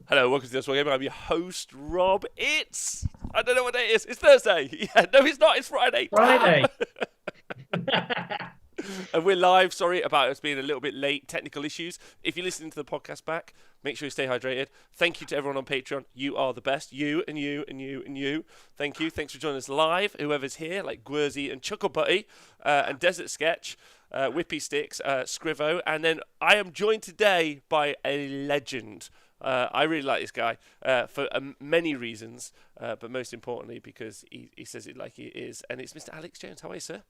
Hello, welcome to this Wargamer. I'm your host, Rob. I don't know what day it is. It's Thursday. Yeah, no, it's not. It's Friday. Damn! Friday. And we're live. Sorry about us being a little bit late. Technical issues. If you're listening to the podcast back, make sure you stay hydrated. Thank you to everyone on Patreon. You are the best. You and you and you and you. Thank you. Thanks for joining us live. Whoever's here, like Gwerzy and Chuckle Butty and Desert Sketch, Whippy Sticks, Scrivo. And then I am joined today by a legend. I really like this guy for many reasons, but most importantly because he says it like he is. And it's Mr. Alex Jones. How are you, sir?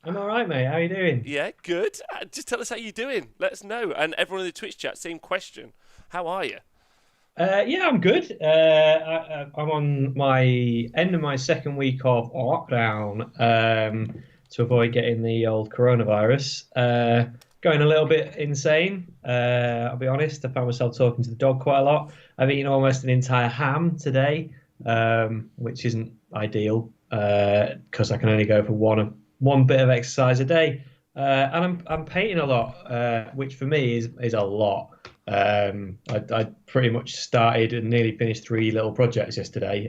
I'm all right, mate. How you doing? Yeah, good. Just tell us how you're doing. Let us know. And everyone in the Twitch chat, same question. How are you? Yeah, I'm good. I'm on my end of my second week of lockdown to avoid getting the old coronavirus. Going a little bit insane. I'll be honest. I found myself talking to the dog quite a lot. I've eaten almost an entire ham today, which isn't ideal because I can only go for one bit of exercise a day, and I'm painting a lot, which for me is a lot. I pretty much started and nearly finished three little projects yesterday.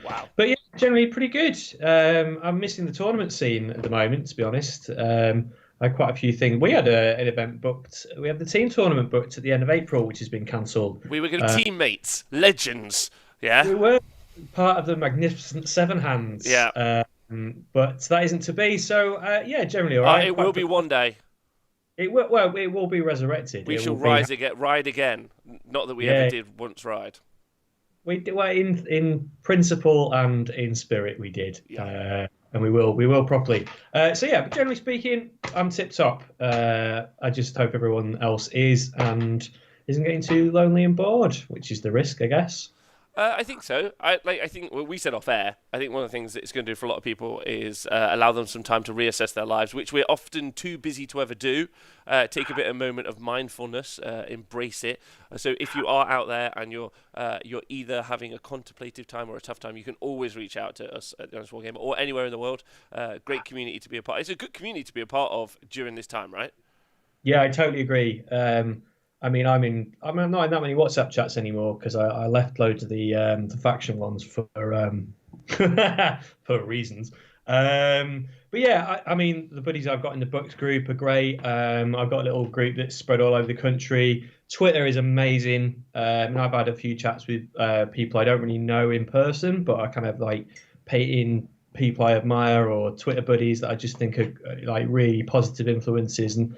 Wow. But yeah, generally pretty good. I'm missing the tournament scene at the moment, to be honest. I had quite a few things. We had an event booked. We have the team tournament booked at the end of April, which has been cancelled. We were going to teammates, legends. Yeah? We were part of the Magnificent Seven Hands. Yeah. But that isn't to be. So yeah, generally all right. It will be one day. It will. Well, it will be resurrected. We shall ride again. Not that we ever did once ride. We did. Well, in principle and in spirit, we did. Yeah. And we will properly. So yeah, but generally speaking, I'm tip top. I just hope everyone else is and isn't getting too lonely and bored, which is the risk, I guess. I think so. I think we said off air. I think one of the things that it's going to do for a lot of people is allow them some time to reassess their lives, which we're often too busy to ever do. Take a bit of a moment of mindfulness, embrace it. So if you are out there and you're either having a contemplative time or a tough time, you can always reach out to us at the Honest Wargamer or anywhere in the world. Great community to be a part. It's a good community to be a part of during this time, right? Yeah, I totally agree. I mean, I'm not in that many WhatsApp chats anymore because I left loads of the faction ones for for reasons. But yeah, I mean, the buddies I've got in the books group are great. I've got a little group that's spread all over the country. Twitter is amazing. And I've had a few chats with people I don't really know in person, but I kind of like painting people I admire or Twitter buddies that I just think are like really positive influences. And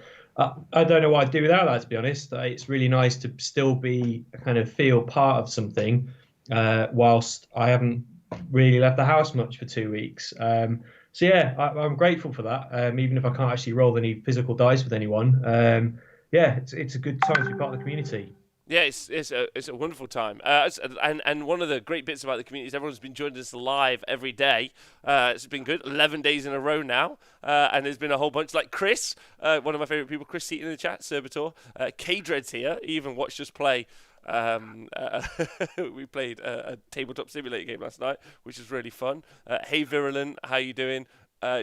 I don't know what I'd do without that, to be honest. It's really nice to still be kind of feel part of something whilst I haven't really left the house much for 2 weeks. So yeah, I'm grateful for that. Even if I can't actually roll any physical dice with anyone, yeah, it's a good time to be part of the community. Yeah, it's a wonderful time, and one of the great bits about the community is everyone's been joining us live every day. It's been good, 11 days in a row now, and there's been a whole bunch like Chris, one of my favourite people, Chris Seaton in the chat, Servitor, K-Dread's here. He even watched us play. We played a tabletop simulator game last night, which was really fun. Hey Virulent, how you doing?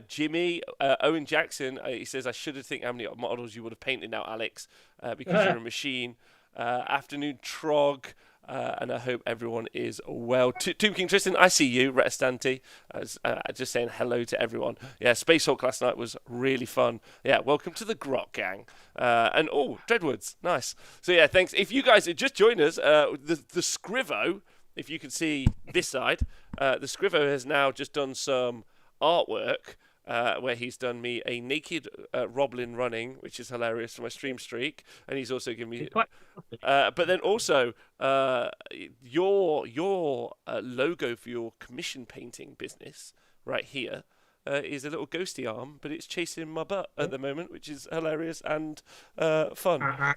Jimmy, Owen Jackson, he says, I should have think how many models you would have painted now, Alex, because you're a machine. Afternoon Trog, and I hope everyone is well. Tomb King Tristan, I see you. Retastanti, just saying hello to everyone. Yeah, Space Hulk last night was really fun. Yeah, welcome to the Grot Gang. And Dreadwoods, nice. So yeah, thanks. If you guys just joined us, the Scrivo, if you can see this side, the Scrivo has now just done some artwork. Where he's done me a naked Roblin running, which is hilarious for my stream streak, and he's also given me. But then also your logo for your commission painting business right here is a little ghosty arm, but it's chasing my butt at the moment, which is hilarious and fun.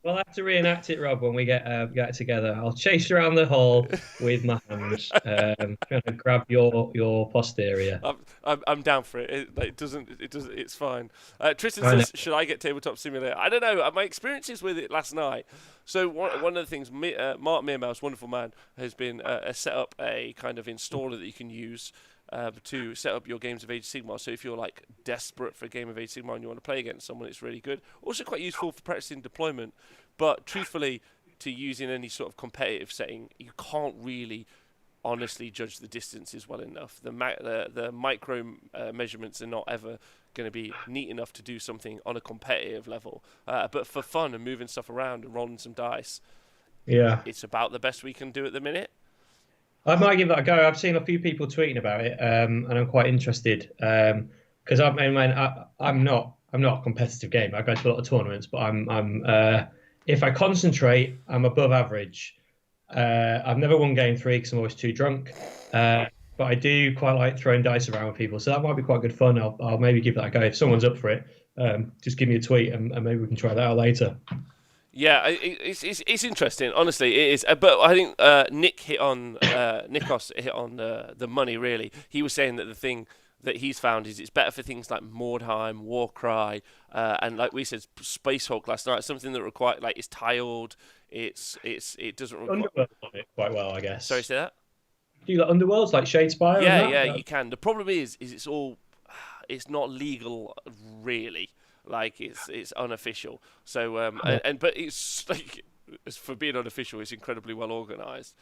We'll have to reenact it, Rob, when we get together. I'll chase you around the hall with my hands, trying to grab your posterior. I'm down for it. It doesn't. It's fine. Tristan says, "Should I get Tabletop Simulator?" I don't know. My experiences with it last night. So one of the things, Mark Meermouse, wonderful man, has been set up a kind of installer that you can use to set up your games of Age of Sigmar. So if you're like desperate for a game of Age of Sigmar and you want to play against someone, it's really good. Also quite useful for practicing deployment. But truthfully, to use in any sort of competitive setting, you can't really honestly judge the distances well enough. The micro measurements are not ever going to be neat enough to do something on a competitive level. But for fun and moving stuff around and rolling some dice, Yeah. it's about the best we can do at the minute. I might give that a go. I've seen a few people tweeting about it, and I'm quite interested. Because I'm not a competitive gamer. I go to a lot of tournaments, but if I concentrate, I'm above average. I've never won game 3 because I'm always too drunk. But I do quite like throwing dice around with people, so that might be quite good fun. I'll maybe give that a go if someone's up for it. Just give me a tweet, and maybe we can try that out later. Yeah, it's interesting. Honestly, it is. But I think Nikos hit on the money. Really, he was saying that the thing that he's found is it's better for things like Mordheim, Warcry, and like we said, Space Hulk last night. Something that requires like it's tiled. It doesn't require. Underworld on it quite well, I guess. Sorry, say that. Do you like Underworlds like Shadespire? Yeah, you can. The problem is it's not legal really. Like it's unofficial. So but it's like for being unofficial, it's incredibly well organized.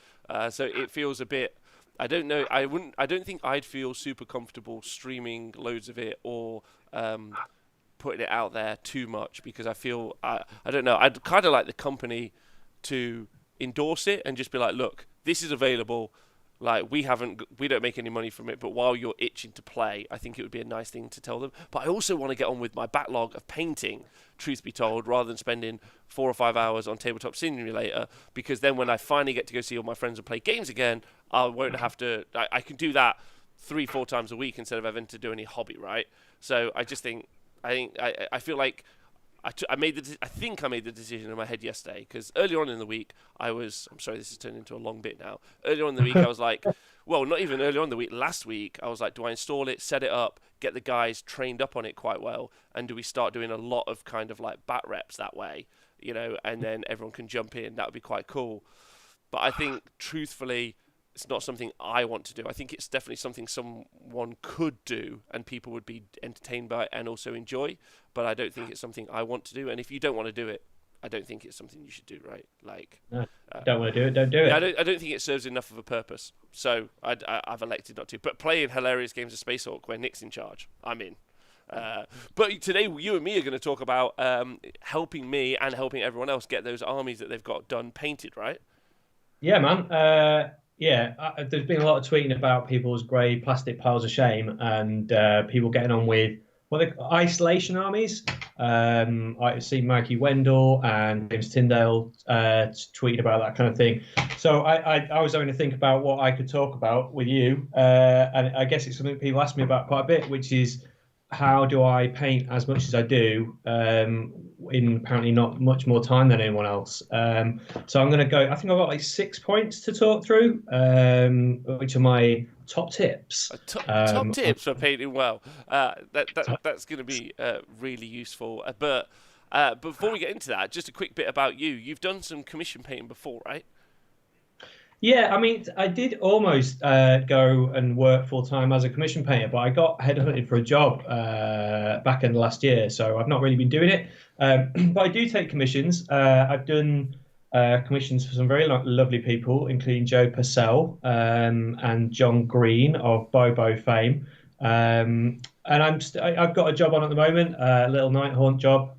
So it feels a bit. I don't know. I don't think I'd feel super comfortable streaming loads of it or putting it out there too much because I feel I don't know. I'd kind of like the company to endorse it and just be like, look, this is available. Like we don't make any money from it, but while you're itching to play, I think it would be a nice thing to tell them. But I also want to get on with my backlog of painting, truth be told, rather than spending 4 or 5 hours on Tabletop Simulator, because then when I finally get to go see all my friends and play games again, I won't have to. I can do that 3-4 times a week instead of having to do any hobby, right? So I feel like I think I made the decision in my head yesterday because earlier on in the week I'm sorry, this has turned into a long bit now. Earlier on in the week I was like, well, not even earlier on in the week, last week I was like, do I install it, set it up, get the guys trained up on it quite well, and do we start doing a lot of kind of like bat reps that way, and then everyone can jump in. That would be quite cool. But I think truthfully, it's not something I want to do. I think it's definitely something someone could do and people would be entertained by and also enjoy. But I don't think it's something I want to do. And if you don't want to do it, I don't think it's something you should do, right? Like, no, don't want to do it, don't do it. I don't think it serves enough of a purpose. So I've elected not to. But playing hilarious games of Space Hulk where Nick's in charge, I'm in. But today you and me are going to talk about helping me and helping everyone else get those armies that they've got done painted, right? Yeah, man. There's been a lot of tweeting about people's grey plastic piles of shame and people getting on with isolation armies. I've seen Mikey Wendell and James Tyndale tweeting about that kind of thing. So I was having to think about what I could talk about with you, and I guess it's something people ask me about quite a bit, which is how do I paint as much as I do in apparently not much more time than anyone else. So I'm going to go, I think I've got like 6 points to talk through, which are my top tips. Top tips for painting well. That's going to be really useful. But before we get into that, just a quick bit about you. You've done some commission painting before, right? Yeah, I mean, I did almost go and work full-time as a commission painter, but I got headhunted for a job back in the last year, so I've not really been doing it. But I do take commissions. I've done commissions for some very lovely people, including Joe Purcell and John Green of Bobo fame. And I've got a job on at the moment, a little night haunt job.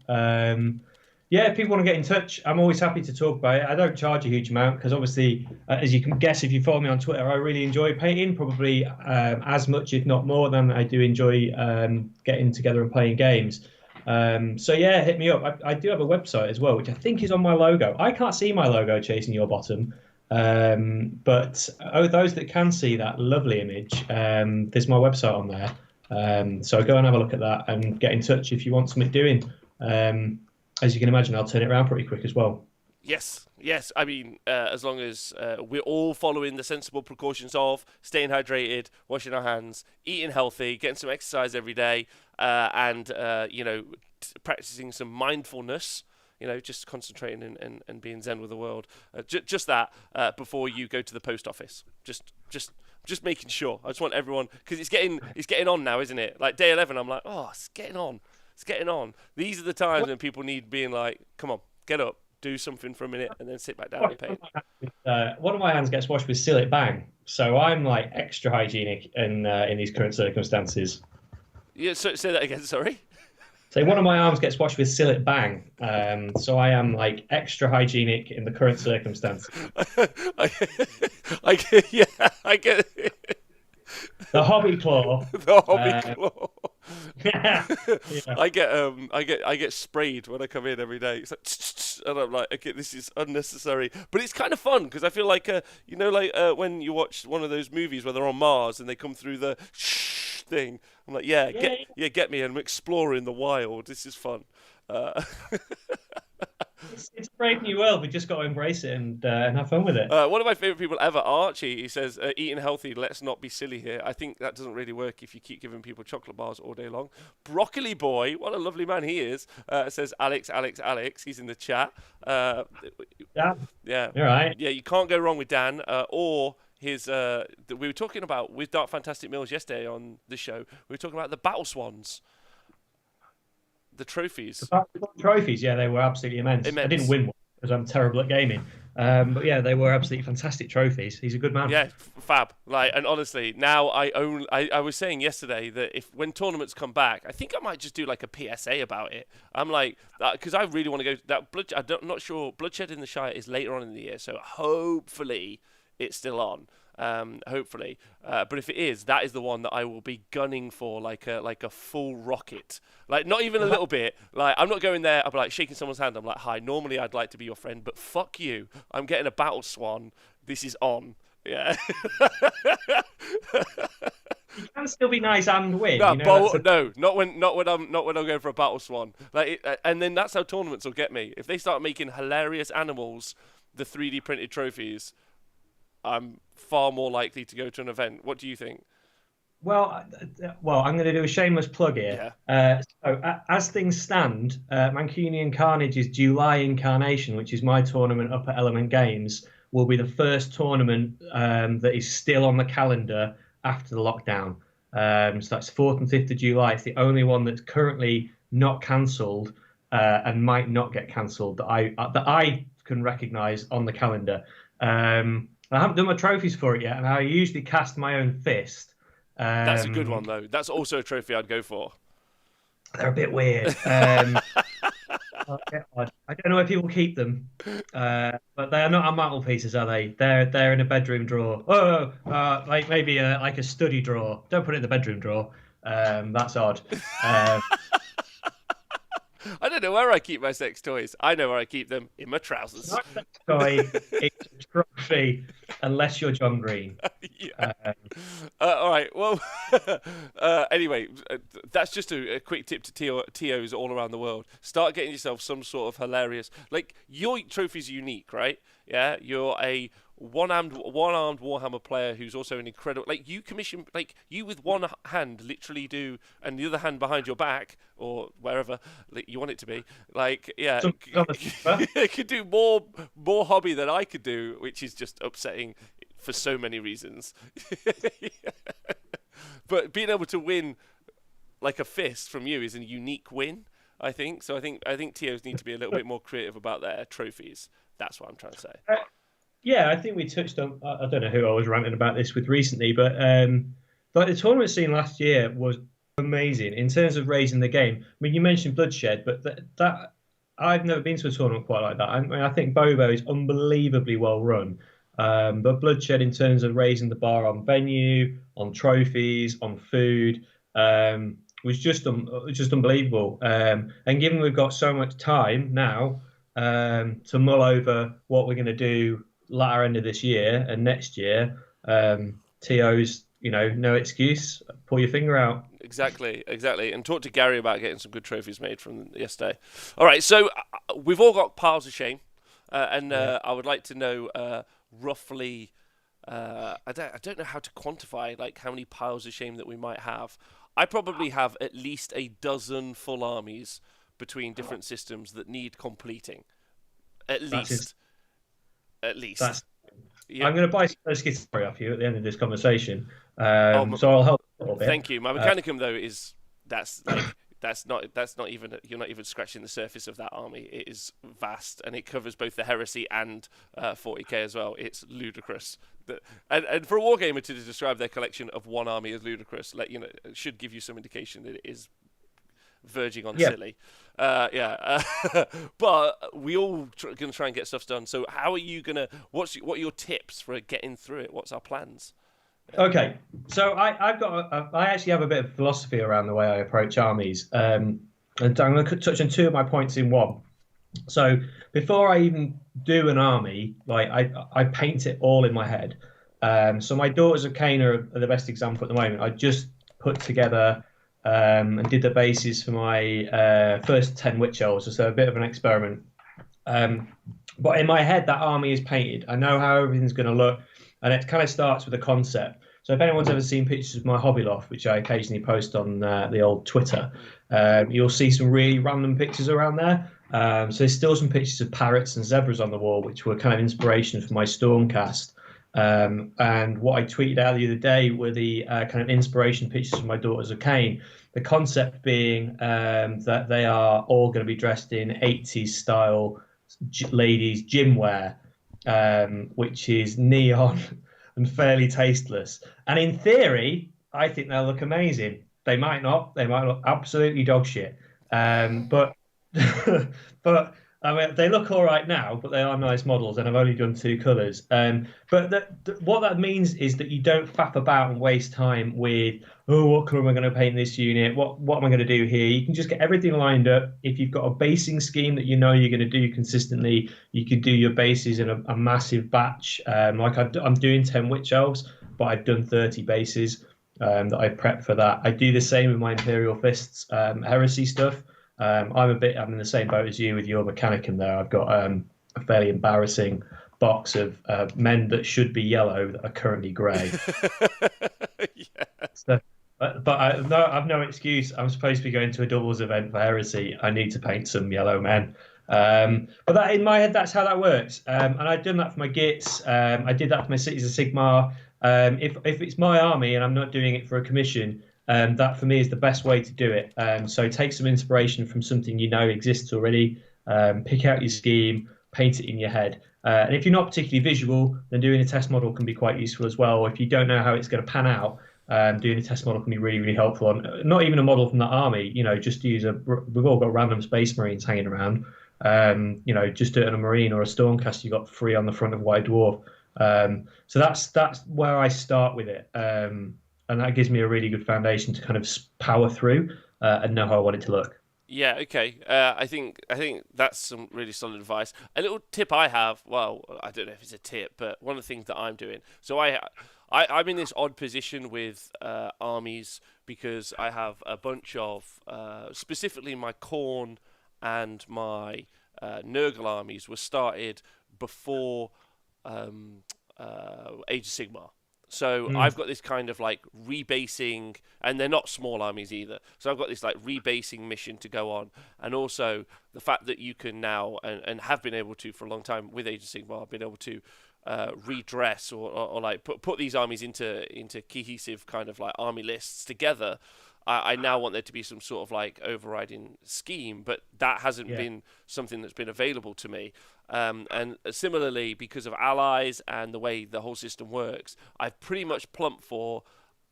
Yeah, if people want to get in touch, I'm always happy to talk about it. I don't charge a huge amount because obviously, as you can guess, if you follow me on Twitter, I really enjoy painting, probably as much, if not more, than I do enjoy getting together and playing games. So yeah, hit me up. I do have a website as well, which I think is on my logo. I can't see my logo chasing your bottom, but those that can see that lovely image, there's my website on there. So go and have a look at that and get in touch if you want something doing. As you can imagine, I'll turn it around pretty quick as well. Yes. I mean, as long as we're all following the sensible precautions of staying hydrated, washing our hands, eating healthy, getting some exercise every day, and practicing some mindfulness. Just concentrating and being zen with the world. Just that before you go to the post office. Just Just making sure. I just want everyone because it's getting on now, isn't it? Like day 11, I'm like, oh, it's getting on. It's getting on. These are the times when people need being like, come on, get up, do something for a minute, and then sit back down and paint. One of my hands gets washed with Sillet Bang, so I'm like extra hygienic in these current circumstances. Yeah, so say that again. Sorry. So one of my arms gets washed with Sillet Bang, so I am like extra hygienic in the current circumstances. I, I get, yeah, I get it. The hobby claw. The hobby claw. Yeah. I get sprayed when I come in every day. It's like, and I'm like, okay, this is unnecessary, but it's kind of fun because I feel like, when you watch one of those movies where they're on Mars and they come through the thing. I'm like, get me, and I'm exploring the wild. This is fun. It's a brave new world. We just got to embrace it and have fun with it. One of my favorite people ever, Archie, he says, eating healthy, let's not be silly here. I think that doesn't really work if you keep giving people chocolate bars all day long. Broccoli Boy, what a lovely man he is, says, Alex. He's in the chat. Yeah. Yeah. You're right. Yeah, you can't go wrong with Dan or his. We were talking about, with Dark Fantastic Mills yesterday on the show, we were talking about the Battle Swans. The trophies. The trophies, yeah, they were absolutely immense. I didn't win one because I'm terrible at gaming. But yeah, they were absolutely fantastic trophies. He's a good man. Yeah, fab. Like, and honestly, now I was saying yesterday that when tournaments come back, I think I might just do like a PSA about it. I'm like, because I really want to go. I'm not sure. Bloodshed in the Shire is later on in the year, so hopefully it's still on. Hopefully, but if it is, that is the one that I will be gunning for, like a full rocket, like not even a little bit. Like I'm not going there. I'll be like shaking someone's hand. I'm like, hi. Normally, I'd like to be your friend, but fuck you. I'm getting a battle swan. This is on. Yeah. You can still be nice and win. No, you know, no, not when I'm going for a battle swan. And then that's how tournaments will get me. If they start making hilarious animals, the 3D printed trophies, I'm far more likely to go to an event. What do you think? Well, I'm going to do a shameless plug here. Yeah. As things stand, Mancunian Carnage's July incarnation, which is my tournament up at Element Games, will be the first tournament that is still on the calendar after the lockdown. So that's 4th and 5th of July. It's the only one that's currently not cancelled and might not get cancelled that I can recognise on the calendar. I haven't done my trophies for it yet, and I usually cast my own fist. That's a good one, though. That's also a trophy I'd go for. They're a bit weird. I don't know if people keep them, but they are not on mantelpieces, are they? They're in a bedroom drawer. Like maybe like a study drawer. Don't put it in the bedroom drawer. That's odd. I don't know where I keep my sex toys. I know where I keep them, in my trousers. Not a sex toy, it's a trophy, unless you're John Green. Yeah. All right. Well, anyway, that's just a quick tip to TOs all around the world. Start getting yourself some sort of hilarious. Like, your trophy's unique, right? Yeah, you're a one-armed Warhammer player who's also an incredible. Like, you commission, like, you with one hand literally do, and the other hand behind your back or wherever you want it to be. Like, yeah, could do more hobby than I could do, which is just upsetting for so many reasons. But being able to win like a fist from you is a unique win, I think. So I think TOs need to be a little bit more creative about their trophies. That's what I'm trying to say. Yeah, I think we touched on. I don't know who I was ranting about this with recently, but like the tournament scene last year was amazing in terms of raising the game. I mean, you mentioned Bloodshed, but that I've never been to a tournament quite like that. I mean, I think Bobo is unbelievably well run, but Bloodshed in terms of raising the bar on venue, on trophies, on food, was just unbelievable. And given we've got so much time now to mull over what we're going to do latter end of this year and next year, TOs, no excuse. Pull your finger out. Exactly. And talk to Gary about getting some good trophies made from yesterday. All right, so we've all got piles of shame, and I would like to know roughly. I don't know how to quantify like how many piles of shame that we might have. I probably have at least a dozen full armies between different systems that need completing. At least. Yeah. I'm going to buy some Skitari off you at the end of this conversation. Oh, So I'll help a little bit. thank you. My Uh, Mechanicum though is that's not even you're not even scratching the surface of that army. It is vast and it covers both the heresy and 40k as well. It's ludicrous. And for a wargamer to describe their collection of one army as ludicrous, it should give you some indication that it is verging on yeah. silly. Yeah, but we all going to try and get stuff done. So how are you gonna? What are your tips for getting through it? What's our plans? Okay, so I actually have a bit of philosophy around the way I approach armies, and I'm going to touch on two of my points in one. So before I even do an army, like I paint it all in my head. So my Daughters of Cain are the best example at the moment. I just put together and did the bases for my first 10 Witch Elves, so a bit of an experiment. But in my head, that army is painted. I know how everything's going to look, and it kind of starts with a concept. So if anyone's ever seen pictures of my hobby loft, which I occasionally post on the old Twitter, you'll see some really random pictures around there. So there's still some pictures of parrots and zebras on the wall, which were kind of inspiration for my Stormcast. And what I tweeted out the other day were the kind of inspiration pictures of my Daughters of Cain. The concept being that they are all going to be dressed in 80s style ladies' gym wear, which is neon and fairly tasteless. And in theory, I think they'll look amazing. They might not. They might look absolutely dog shit. But but I mean, they look all right now, but they are nice models, and I've only done two colours. But what that means is that you don't faff about and waste time with, oh, what colour am I going to paint this unit? What am I going to do here? You can just get everything lined up. If you've got a basing scheme that you know you're going to do consistently, you can do your bases in a massive batch. I'm doing 10 Witch Elves, but I've done 30 bases that I prepped for that. I do the same with my Imperial Fists heresy stuff. I'm in the same boat as you with your Mechanicum there. I've got a fairly embarrassing box of men that should be yellow that are currently grey. Yeah. So, but I've no excuse. I'm supposed to be going to a doubles event for heresy. I need to paint some yellow men. But that in my head, that's how that works. And I've done that for my Gits. I did that for my Cities of Sigmar. If it's my army and I'm not doing it for a commission, that for me is the best way to do it. So take some inspiration from something you know exists already, pick out your scheme, paint it in your head. And if you're not particularly visual, then doing a test model can be quite useful as well. If you don't know how it's going to pan out, doing a test model can be really, really helpful. On not even a model from that army, just use we've all got random Space Marines hanging around. Just do it on a Marine or a Stormcast you got free on the front of White Dwarf. So that's where I start with it. And that gives me a really good foundation to kind of power through and know how I want it to look. Yeah, okay. I think that's some really solid advice. A little tip I have, well, I don't know if it's a tip, but one of the things that I'm doing. So I'm in this odd position with armies because I have a bunch of, specifically my Khorne and my Nurgle armies were started before Age of Sigmar. So I've got this kind of like rebasing, and they're not small armies either. So I've got this like rebasing mission to go on, and also the fact that you can now and have been able to for a long time with Age of Sigmar, been able to redress or like put these armies into cohesive kind of like army lists together. I now want there to be some sort of like overriding scheme, but that hasn't been something that's been available to me. And similarly, because of allies and the way the whole system works, I've pretty much plumped for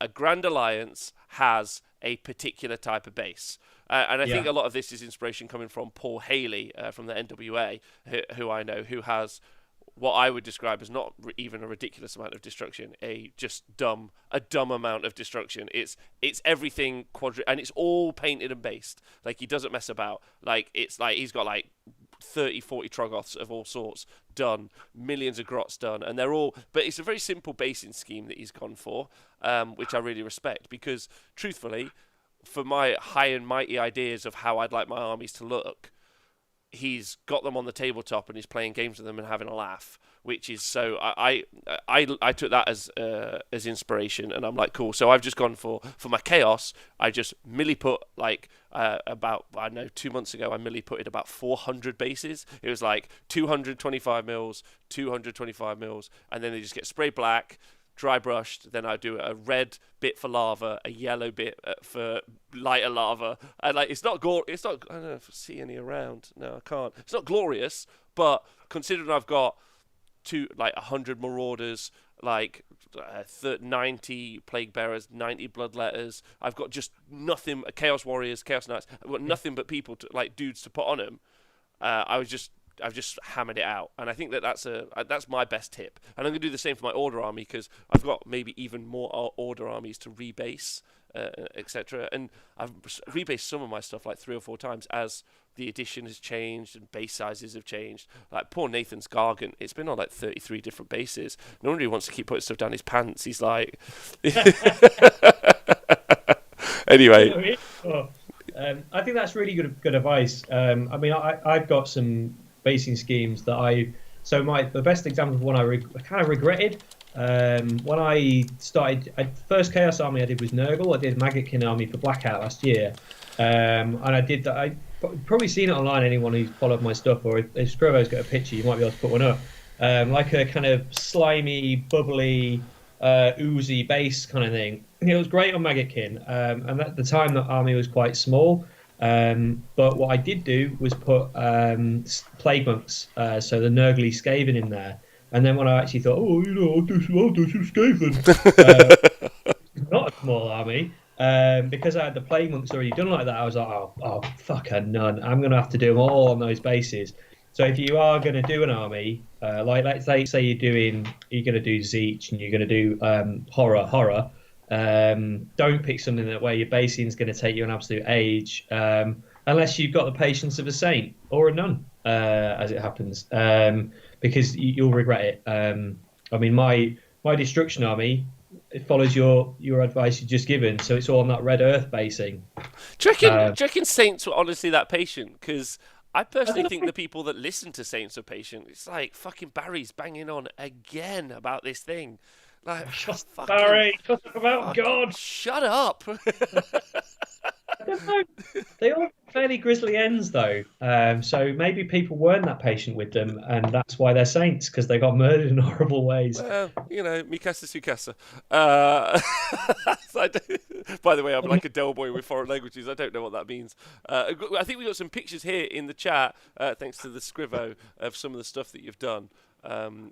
a Grand Alliance has a particular type of base. And I think a lot of this is inspiration coming from Paul Haley from the NWA, who I know, who has what I would describe as not even a ridiculous amount of destruction, a dumb amount of destruction. It's everything and it's all painted and based. Like, he doesn't mess about. Like, it's like he's got like 30, 40 Troggoths of all sorts done, millions of Grots done, and they're all, but it's a very simple basing scheme that he's gone for, which I really respect, because truthfully, for my high and mighty ideas of how I'd like my armies to look, he's got them on the tabletop and he's playing games with them and having a laugh. which is so I took that as inspiration, and I'm like, cool. So I've just gone for my chaos. I just milli put like about, I don't know, 2 months ago I milli putted about 400 bases. It was like 225 mils, 225 mils, and then they just get spray black, dry brushed. Then I do a red bit for lava, a yellow bit for lighter lava, and like it's not it's not, I don't know if I see any around. No, I can't. It's not glorious, but considering I've got 100 marauders, like 90 plague bearers, 90 bloodletters, I've got just nothing. Chaos warriors, chaos knights. I've got nothing but people to, like, dudes to put on them. I've just hammered it out, and I think that's my best tip. And I'm gonna do the same for my order army, because I've got maybe even more order armies to rebase, etc. And I've rebased some of my stuff like 3 or 4 times as the edition has changed and base sizes have changed. Like poor Nathan's Gargant, it's been on like 33 different bases. No wonder he wants to keep putting stuff down his pants. He's like, anyway. I think that's really good advice. I mean, I've got some basing schemes that the best example of one I kind of regretted. When I started, first Chaos Army I did was Nurgle. I did Magickin Army for Blackout last year, and I did that. I've probably seen it online. Anyone who's followed my stuff, or if Scrivo's got a picture, you might be able to put one up. Like a kind of slimy, bubbly, oozy base kind of thing. It was great on Magickin, and at the time that army was quite small. But what I did do was put Plague Monks, so the Nurgly Skaven in there. And then when I actually thought, I'll do some Skaven. Not a small army. Because I had the Plague Monks already done like that, I was like, oh fuck a none. I'm going to have to do them all on those bases. So if you are going to do an army, like let's say you're going to do Zeech and you're going to do horror, don't pick something where your basing is going to take you an absolute age, unless you've got the patience of a saint or a nun, as it happens, because you'll regret it. I mean, my destruction army, it follows your advice you just given, so it's all on that red earth basing. Do you reckon saints were honestly that patient? Because I personally think the people that listen to saints are patient. It's like fucking Barry's banging on again about this thing. Like, Barry, talk about God. Shut up. I don't know. They all have fairly grisly ends, though. So maybe people weren't that patient with them, and that's why they're saints, because they got murdered in horrible ways. Well, Mikasa Sukasa. By the way, I'm like a Del boy with foreign languages. I don't know what that means. I think we got some pictures here in the chat, thanks to the Scrivo, of some of the stuff that you've done.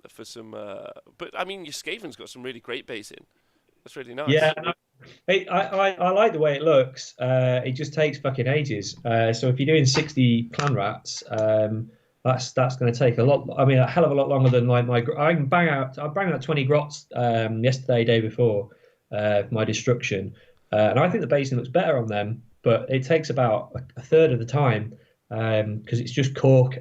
For some, but I mean, your Skaven's got some really great basing. That's really nice. Yeah, I like the way it looks. It just takes fucking ages. So if you're doing 60 clan rats, that's going to take a lot. I mean, a hell of a lot longer than like my. I bang out 20 grots yesterday, day before, for my destruction, and I think the basing looks better on them, but it takes about a third of the time because it's just cork,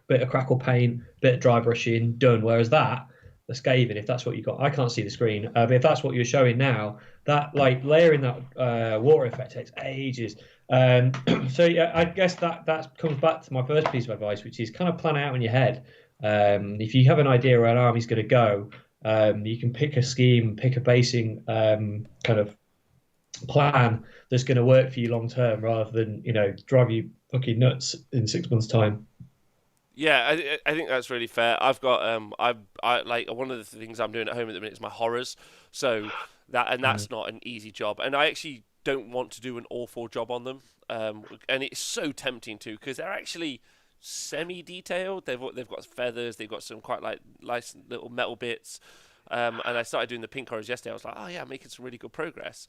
bit of crackle paint, bit of dry brushing, done. Whereas the Skaven, if that's what you got, I can't see the screen, but if that's what you're showing now, that like layering that water effect takes ages. So yeah, I guess that comes back to my first piece of advice, which is kind of plan out in your head. If you have an idea where an army's going to go, you can pick a scheme, pick a basing kind of plan that's going to work for you long term, rather than drive you fucking nuts in 6 months' time. Yeah, I think that's really fair. I've got I like one of the things I'm doing at home at the minute is my horrors. So that's not an easy job, and I actually don't want to do an awful job on them. And it's so tempting to, because they're actually semi-detailed. They've got feathers. They've got some quite like nice little metal bits. And I started doing the pink horrors yesterday. I was like, oh yeah, I'm making some really good progress.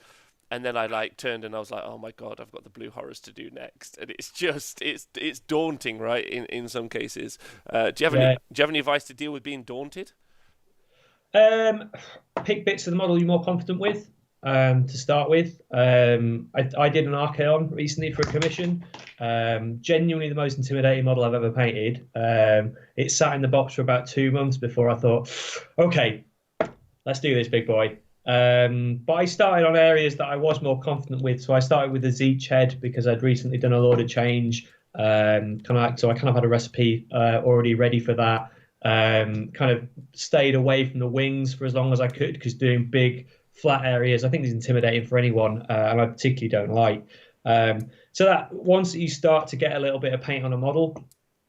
And then I turned and I was like, oh my God, I've got the blue horrors to do next. And it's just, it's daunting, right? In some cases. Do you have any advice to deal with being daunted? Pick bits of the model you're more confident with, to start with. I did an Archaon recently for a commission. Genuinely the most intimidating model I've ever painted. It sat in the box for about 2 months before I thought, okay, let's do this, big boy. But I started on areas that I was more confident with. So I started with the Zeech head because I'd recently done a load of change. So I kind of had a recipe already ready for that. Kind of stayed away from the wings for as long as I could because doing big flat areas I think is intimidating for anyone, and I particularly don't like. So that once you start to get a little bit of paint on a model,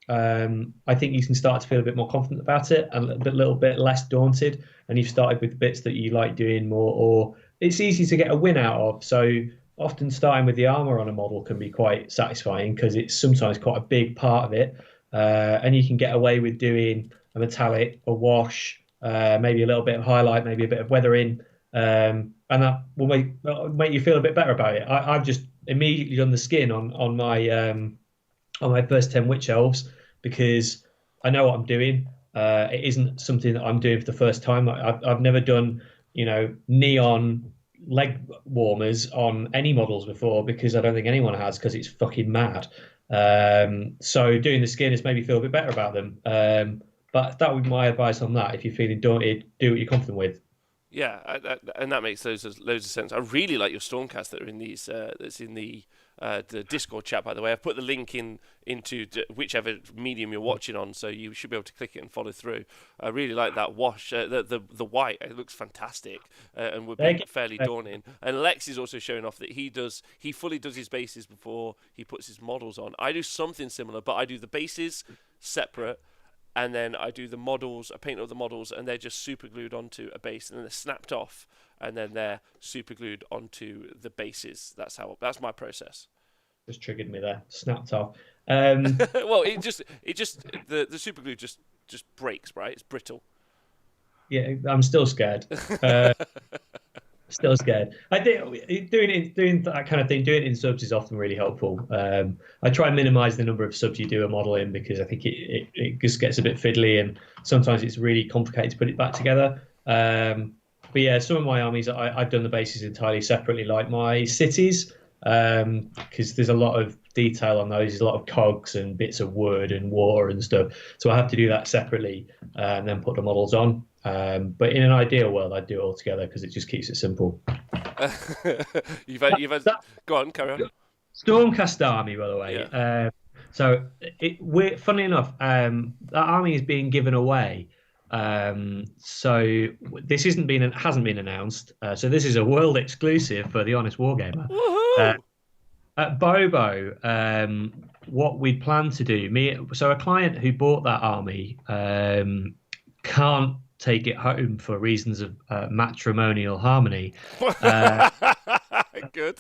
I think you can start to feel a bit more confident about it and little bit less daunted. And you've started with the bits that you like doing more, or it's easy to get a win out of. So often starting with the armor on a model can be quite satisfying because it's sometimes quite a big part of it. And you can get away with doing a metallic, a wash, maybe a little bit of highlight, maybe a bit of weathering. And that will make you feel a bit better about it. I've just immediately done the skin on my first 10 witch elves because I know what I'm doing. It isn't something that I'm doing for the first time. I've never done, neon leg warmers on any models before because I don't think anyone has because it's fucking mad. So doing the skin has made me feel a bit better about them. But that would be my advice on that. If you're feeling daunted, do what you're confident with. Yeah, and that makes loads of sense. I really like your Stormcast that are in these. That's in the Discord chat, by the way. I've put the link into whichever medium you're watching on, so you should be able to click it and follow through. I really like that wash, the white. It looks fantastic, and would be fairly daunting. And Lex is also showing off that he fully does his bases before he puts his models on. I do something similar, but I do the bases separate. And then I do the models, I paint all the models, and they're just super glued onto a base, and then they're snapped off, and then they're super glued onto the bases. That's my process. Just triggered me there. Snapped off. Well, the super glue just breaks, right? It's brittle. Yeah, I'm still scared. Still scared. I think doing that kind of thing, doing it in subs is often really helpful. I try and minimize the number of subs you do a model in because I think it just gets a bit fiddly and sometimes it's really complicated to put it back together. But yeah, some of my armies I've done the bases entirely separately, like my cities, because there's a lot of detail on those. There's a lot of cogs and bits of wood and water and stuff. So I have to do that separately and then put the models on. But in an ideal world, I'd do it all together because it just keeps it simple. you've had go on, carry on. Stormcast army, by the way. Yeah. Funnily enough, that army is being given away. So this hasn't been announced. So this is a world exclusive for the Honest Wargamer. Woohoo! At Bobo, what we plan to do, so a client who bought that army can't take it home for reasons of matrimonial harmony. Good.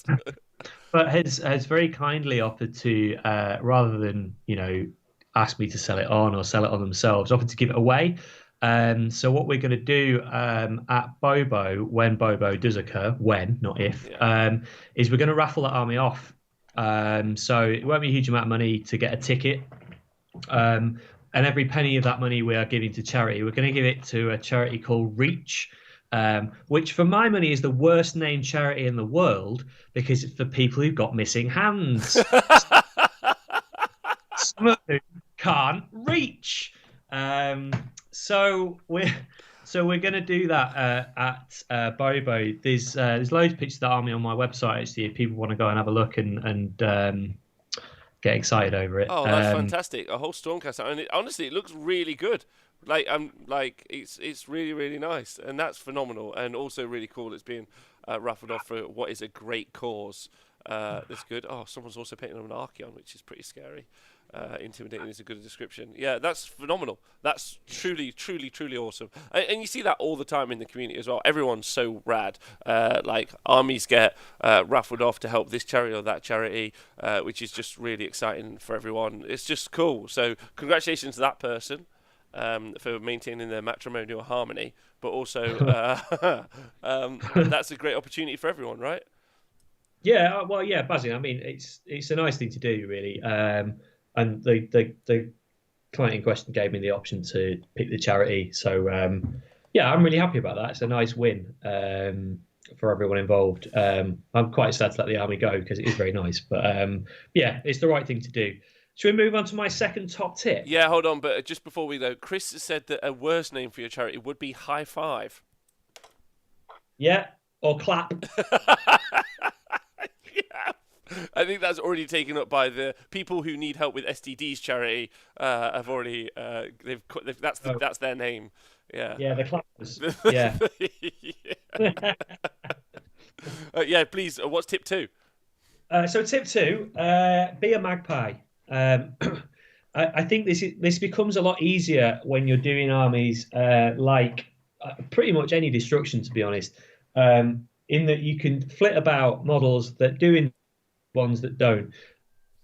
But has very kindly offered to, rather than, ask me to sell it on or sell it on themselves, offered to give it away. So what we're going to do at Bobo, when Bobo does occur, when, not if, is we're going to raffle that army off. So it won't be a huge amount of money to get a ticket. And every penny of that money we are giving to charity. We're going to give it to a charity called Reach, which for my money is the worst named charity in the world because it's for people who've got missing hands. Some who can't reach. So we're going to do that at Bobo. There's loads of pictures of the army on my website actually if people want to go and have a look and get excited over it. Oh, that's fantastic! A whole Stormcast, and honestly, it looks really good. It's really really nice, and that's phenomenal, and also really cool. It's being raffled off for what is a great cause. That's good. Oh, someone's also painting on an Archeon, which is pretty scary. Intimidating is a good description. Yeah, that's phenomenal. That's truly, truly, truly awesome. And you see that all the time in the community as well. Everyone's so rad. Like armies get raffled off to help this charity or that charity, which is just really exciting for everyone. It's just cool. So congratulations to that person for maintaining their matrimonial harmony. But also, that's a great opportunity for everyone, right? Yeah, well, yeah, buzzing. I mean, it's a nice thing to do, really. And the client in question gave me the option to pick the charity. So, yeah, I'm really happy about that. It's a nice win for everyone involved. I'm quite sad to let the army go because it is very nice. But, yeah, it's the right thing to do. Should we move on to my second top tip? Yeah, hold on. But just before we go, Chris has said that a worse name for your charity would be High Five. Yeah, or Clap. Yeah. I think that's already taken up by the people who need help with STDs charity. Have already Oh, that's their name. Yeah. yeah, the clappers. Yeah. Yeah. Please. What's tip two? So tip two, be a magpie. Um, I think this becomes a lot easier when you're doing armies, like pretty much any destruction, to be honest. In that you can flit about models that do in ones that don't.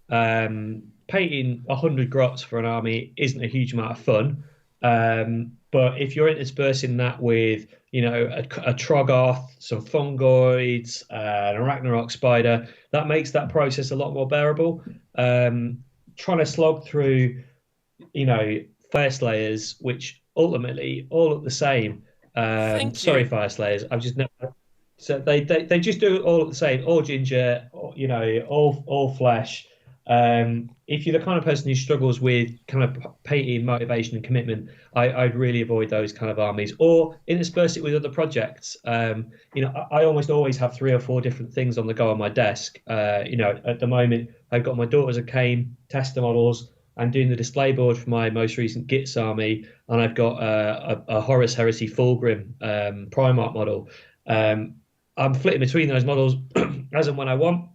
Painting 100 grots for an army isn't a huge amount of fun. But if you're interspersing that with, a Troggoth, some fungoids, an Arachnarok spider, that makes that process a lot more bearable. Trying to slog through, Fire Slayers, which ultimately all look the same. Thank Sorry, you. Fire Slayers. I've just never. So they just do it all the same, all ginger, all flesh. If you're the kind of person who struggles with kind of painting, motivation, and commitment, I'd really avoid those kind of armies, or intersperse it with other projects. I almost always have three or four different things on the go on my desk. At the moment, I've got my Daughters of Cain tester models. I'm doing the display board for my most recent Gits army, and I've got a Horus Heresy Fulgrim Primarch model. I'm flitting between those models as and when I want.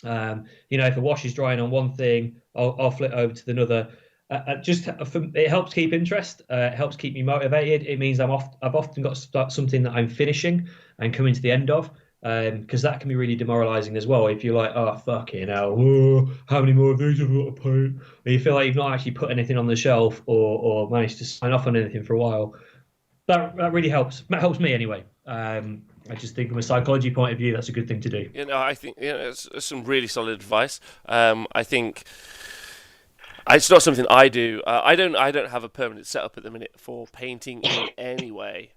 If a wash is drying on one thing, I'll flit over to another. It helps keep interest. It helps keep me motivated. It means I've often got something that I'm finishing and coming to the end of. Because that can be really demoralizing as well. If you're like, oh fucking hell, whoa, how many more of these have I got to paint? Or you feel like you've not actually put anything on the shelf or managed to sign off on anything for a while. That really helps. That helps me anyway. I just think from a psychology point of view, that's a good thing to do. I think it's some really solid advice. I think it's not something I do. I don't have a permanent setup at the minute for painting in any way.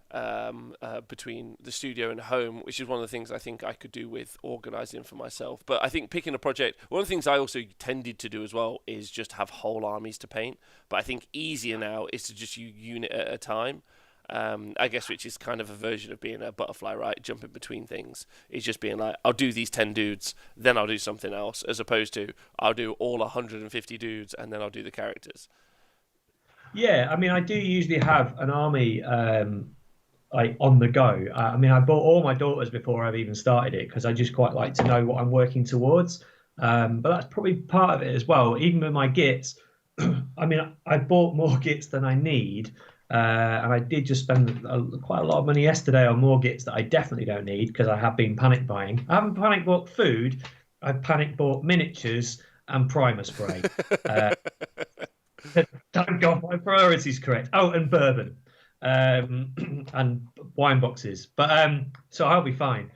Between the studio and home, which is one of the things I think I could do with organising for myself. But I think picking a project, one of the things I also tended to do as well is just have whole armies to paint. But I think easier now is to just use unit at a time. I guess which is kind of a version of being a butterfly, right? Jumping between things. It's just being like, I'll do these 10 dudes, then I'll do something else, as opposed to I'll do all 150 dudes and then I'll do the characters. Yeah, I mean, I do usually have an army like on the go. I mean, I bought all my daughters before I've even started it because I just quite like to know what I'm working towards. But that's probably part of it as well. Even with my gits, I mean, I bought more gits than I need. And I did just spend quite a lot of money yesterday on more gits that I definitely don't need because I have been panic buying. I haven't panic bought food. I've panic bought miniatures and primer spray. Uh, Thank God my priorities correct. Oh, and bourbon, and wine boxes. But so I'll be fine.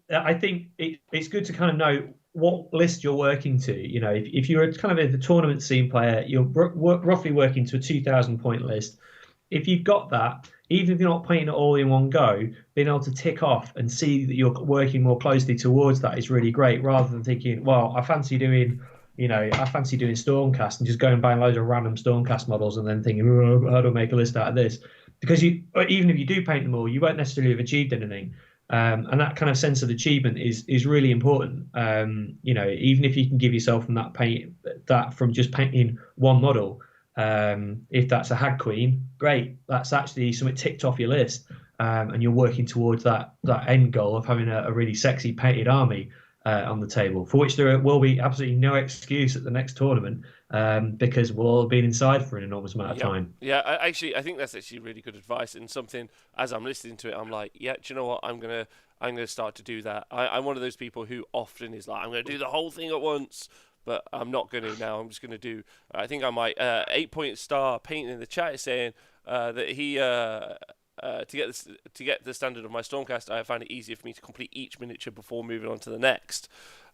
I think it's good to kind of know what list you're working to. If you're kind of a tournament scene player, you're roughly working to a 2,000 point list. If you've got that, even if you're not playing it all in one go, being able to tick off and see that you're working more closely towards that is really great, rather than thinking, well, I fancy doing Stormcast and just going and buying loads of random Stormcast models and then thinking, oh, how do I make a list out of this? Because even if you do paint them all, you won't necessarily have achieved anything. And that kind of sense of achievement is really important. Even if you can give yourself from just painting one model, if that's a Hag Queen, great. That's actually something ticked off your list, and you're working towards that end goal of having a really sexy painted army on the table, for which there will be absolutely no excuse at the next tournament, because we'll all have been inside for an enormous amount of Yeah, time. yeah. I think that's actually really good advice and something. As I'm listening to it, I'm like, yeah. Do you know what? I'm gonna start to do that. I'm one of those people who often is like, I'm gonna do the whole thing at once, but I'm not gonna now. I'm just gonna do. I think I might. 8 Point Star painting in the chat is saying that he. To get the standard of my Stormcast, I find it easier for me to complete each miniature before moving on to the next.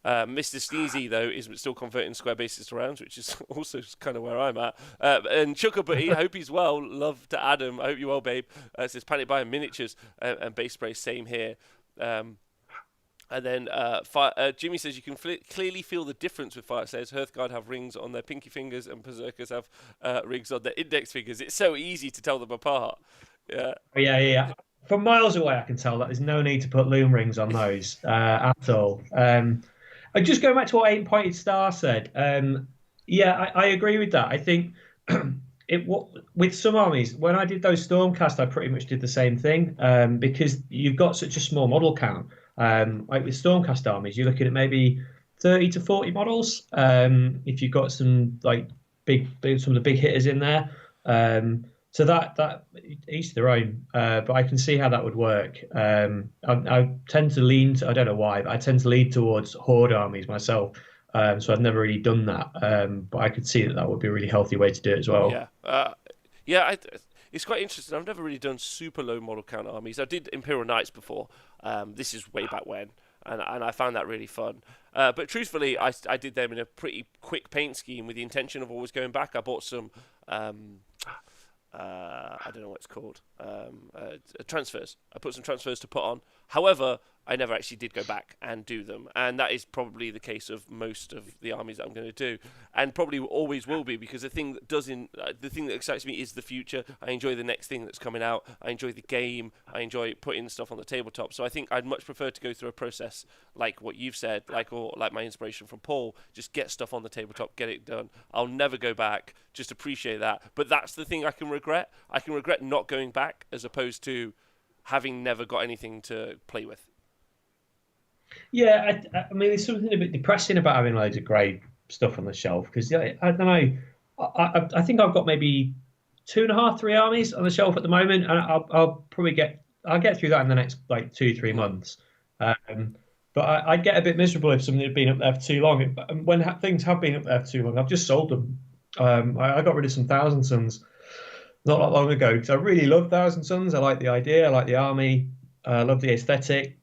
Mr. Sneezy, though, is still converting square bases to rounds, which is also kind of where I'm at. And Chuckabutty, I hope he's well. Love to Adam. I hope you're well, babe. Says Panic Buying Miniatures and Base Spray, same here. And then Jimmy says you can clearly feel the difference with Fire Slayers. Hearthguard have rings on their pinky fingers and Berserkers have rings on their index fingers. It's so easy to tell them apart. Yeah. Yeah. From miles away, I can tell that there's no need to put loom rings on those at all. just going back to what Eight Pointed Star said. Yeah, I agree with that. I think with some armies, when I did those Stormcast, I pretty much did the same thing because you've got such a small model count. Like with Stormcast armies, you're looking at maybe 30 to 40 models. If you've got some like some of the big hitters in there. So that each their own, but I can see how that would work. I tend to lean to, I don't know why, but I tend to lean towards horde armies myself. So I've never really done that, but I could see that that would be a really healthy way to do it as well. Yeah, yeah. It's quite interesting. I've never really done super low model count armies. I did Imperial Knights before. This is way back when, and I found that really fun. But truthfully, I did them in a pretty quick paint scheme with the intention of always going back. I bought some. I don't know what it's called. Transfers. I put some transfers to put on. However, I never actually did go back and do them, and that is probably the case of most of the armies that I'm going to do, and probably always will be, because the thing that excites me is the future. I enjoy the next thing that's coming out. I enjoy the game. I enjoy putting stuff on the tabletop. So I think I'd much prefer to go through a process like what you've said, like my inspiration from Paul. Just get stuff on the tabletop, get it done. I'll never go back. Just appreciate that. But that's the thing I can regret. I can regret not going back as opposed to having never got anything to play with. Yeah, I mean, there's something a bit depressing about having loads of grey stuff on the shelf because I don't know. I think I've got maybe 2.5, 3 armies on the shelf at the moment, and I'll probably I'll get through that in the next like 2, 3 months. But I'd get a bit miserable if something had been up there for too long. When things have been up there for too long, I've just sold them. I got rid of some Thousand Sons not that long ago because I really love Thousand Sons. I like the idea, I like the army, I love the aesthetic.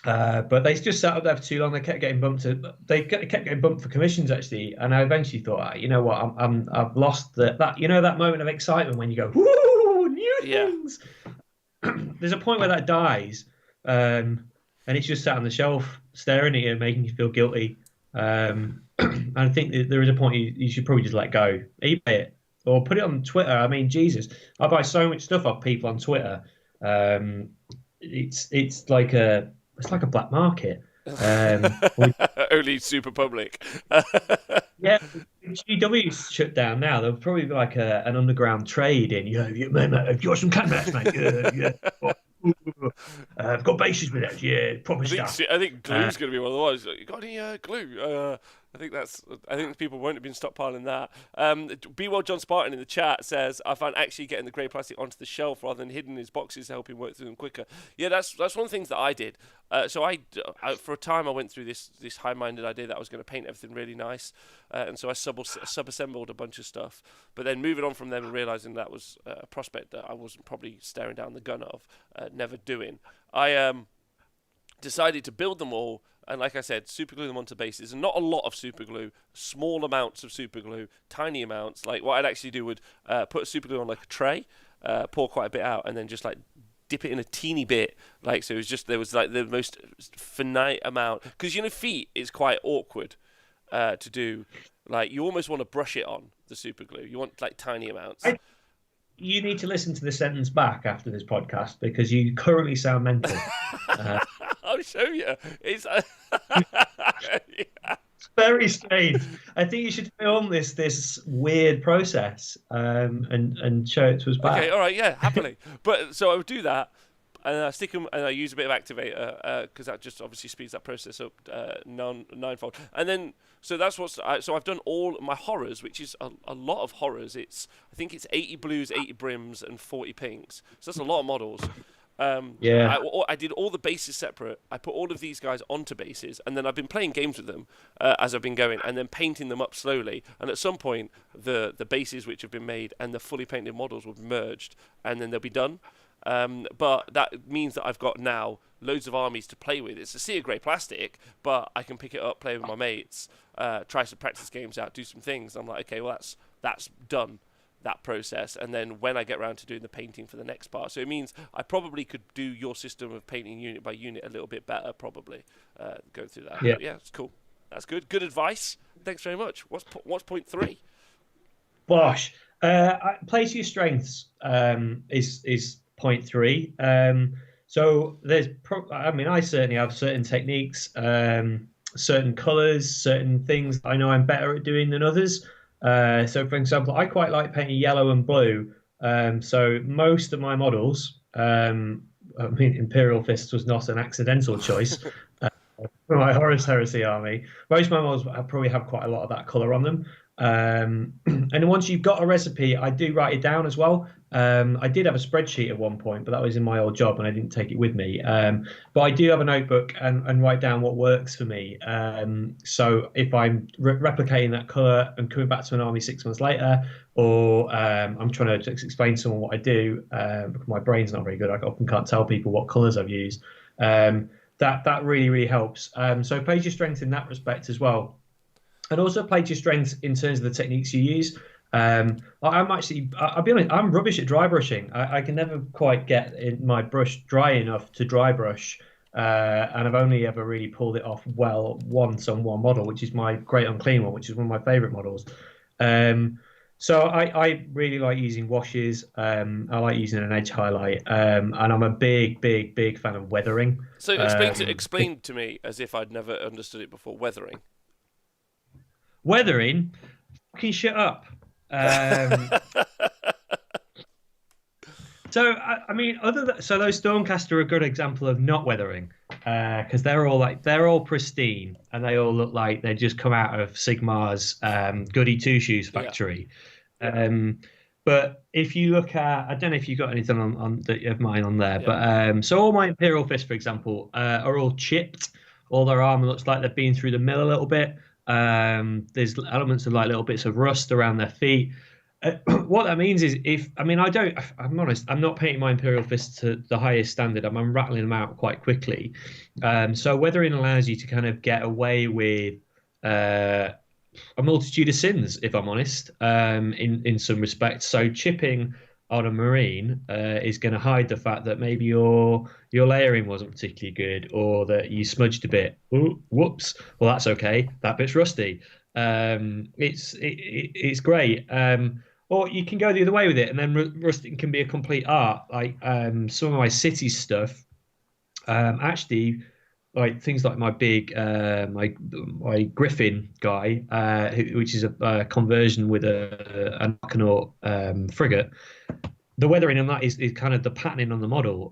But they just sat up there for too long. They kept getting bumped. They kept getting bumped for commissions actually, and I eventually thought, you know what, I've lost that that moment of excitement when you go, woo, new things. There's a point where that dies, and it's just sat on the shelf staring at you, making you feel guilty. And I think there is a point you should probably just let go, eBay it, or put it on Twitter. I mean, Jesus, I buy so much stuff off people on Twitter. It's like a black market. Only super public. Yeah, GW shut down now. There'll probably be like an underground trade in. Mate, have you got some canvas, mate? Yeah. I've got bases with it. Yeah, proper stuff. I think glue's going to be one of the ones. You got any glue? I think people won't have been stockpiling that. Be Well John Spartan in the chat says, I found actually getting the grey plastic onto the shelf rather than hidden in his boxes helping work through them quicker. Yeah, that's one of the things that I did. So I for a time I went through this high-minded idea that I was going to paint everything really nice, and so I sub-assembled a bunch of stuff. But then moving on from them and realising that was a prospect that I wasn't probably staring down the gun of, never doing, I decided to build them all. And like I said, super glue them onto bases, and not a lot of super glue, small amounts of super glue, tiny amounts. Like what I'd actually do would put super glue on like a tray, pour quite a bit out, and then just like dip it in a teeny bit. Like so, there was like the most finite amount, because feet is quite awkward to do. Like you almost want to brush it on the super glue. You want like tiny amounts. You need to listen to the sentence back after this podcast because you currently sound mental. I'll show you. It's very strange. I think you should film this weird process and show it to us back. Okay, all right, yeah, happily. But so I would do that, and I stick them, and I use a bit of activator because that just obviously speeds that process up ninefold. And then so that's so I've done all my horrors, which is a lot of horrors. I think it's 80 blues, 80 brims, and 40 pinks. So that's a lot of models. I did all the bases separate. I put all of these guys onto bases, and then I've been playing games with them as I've been going, and then painting them up slowly. And at some point, the bases which have been made and the fully painted models will be merged, and then they'll be done. But that means that I've got now loads of armies to play with. It's a sea of grey plastic, but I can pick it up, play with my mates, try some practice games out, do some things. I'm like, okay, well that's done. That process, and then when I get around to doing the painting for the next part, so it means I probably could do your system of painting unit by unit a little bit better, probably go through that. Yeah, but yeah, it's cool. That's good advice, thanks very much. What's point 3? Bosh, play to your strengths is point 3. So there's I certainly have certain techniques certain colours, certain things I know I'm better at doing than others. So, for example, I quite like painting yellow and blue. So most of my models, I mean, Imperial Fist was not an accidental choice for my Horus Heresy army. Most of my models probably have quite a lot of that colour on them. And then once you've got a recipe, I do write it down as well. I did have a spreadsheet at one point, but that was in my old job and I didn't take it with me. But I do have a notebook and write down what works for me. So if I'm replicating that colour and coming back to an army 6 months later, or I'm trying to explain to someone what I do, because my brain's not very good, I often can't tell people what colours I've used. That really really helps. So plays your strength in that respect as well, and also plays your strength in terms of the techniques you use. I'm actually, I'll be honest, I'm rubbish at dry brushing. I can never quite get my brush dry enough to dry brush, and I've only ever really pulled it off well once on one model, which is my Great Unclean one, which is one of my favourite models. Um, so I really like using washes. I like using an edge highlight, and I'm a big fan of weathering. So Um, explain to me as if I'd never understood it before. Weathering. Weathering, fucking shut up. Um, so I mean, so those Stormcast are a good example of not weathering, because they're all pristine and they all look like they just come out of Sigmar's Goody Two Shoes Yeah. factory. Um, but if you look at, I don't know if you got anything on that of mine on there, Yeah. but so all my Imperial Fists, for example, are all chipped. All their armor looks like they've been through the mill a little bit. There's elements of like little bits of rust around their feet. What that means is if I mean I don't I'm honest, I'm not painting my Imperial Fists to the highest standard. I'm rattling them out quite quickly. So weathering allows you to kind of get away with uh, a multitude of sins, if I'm honest, in some respects. So chipping on a marine is going to hide the fact that maybe your layering wasn't particularly good, or that you smudged a bit. Ooh, whoops. Well, that's okay. That bit's rusty. It's great. Or you can go the other way with it, and then rusting can be a complete art. Like some of my city stuff, actually like things like my big my Griffin guy, which is a conversion with an Arcanaut frigate. The weathering on that is kind of the patterning on the model.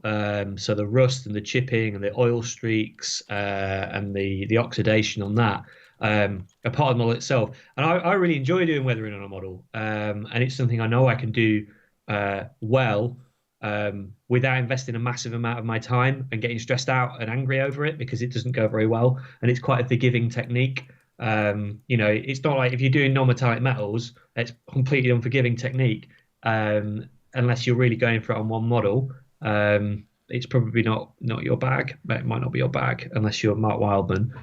So the rust and the chipping and the oil streaks and the oxidation on that are part of the model itself. And I really enjoy doing weathering on a model, and it's something I know I can do well, without investing a massive amount of my time and getting stressed out and angry over it, because it doesn't go very well. And it's quite a forgiving technique. It's not like if you're doing non-metallic metals, it's completely unforgiving technique. Unless you're really going for it on one model, it's probably not your bag. It might not be your bag unless you're Mark Wildman.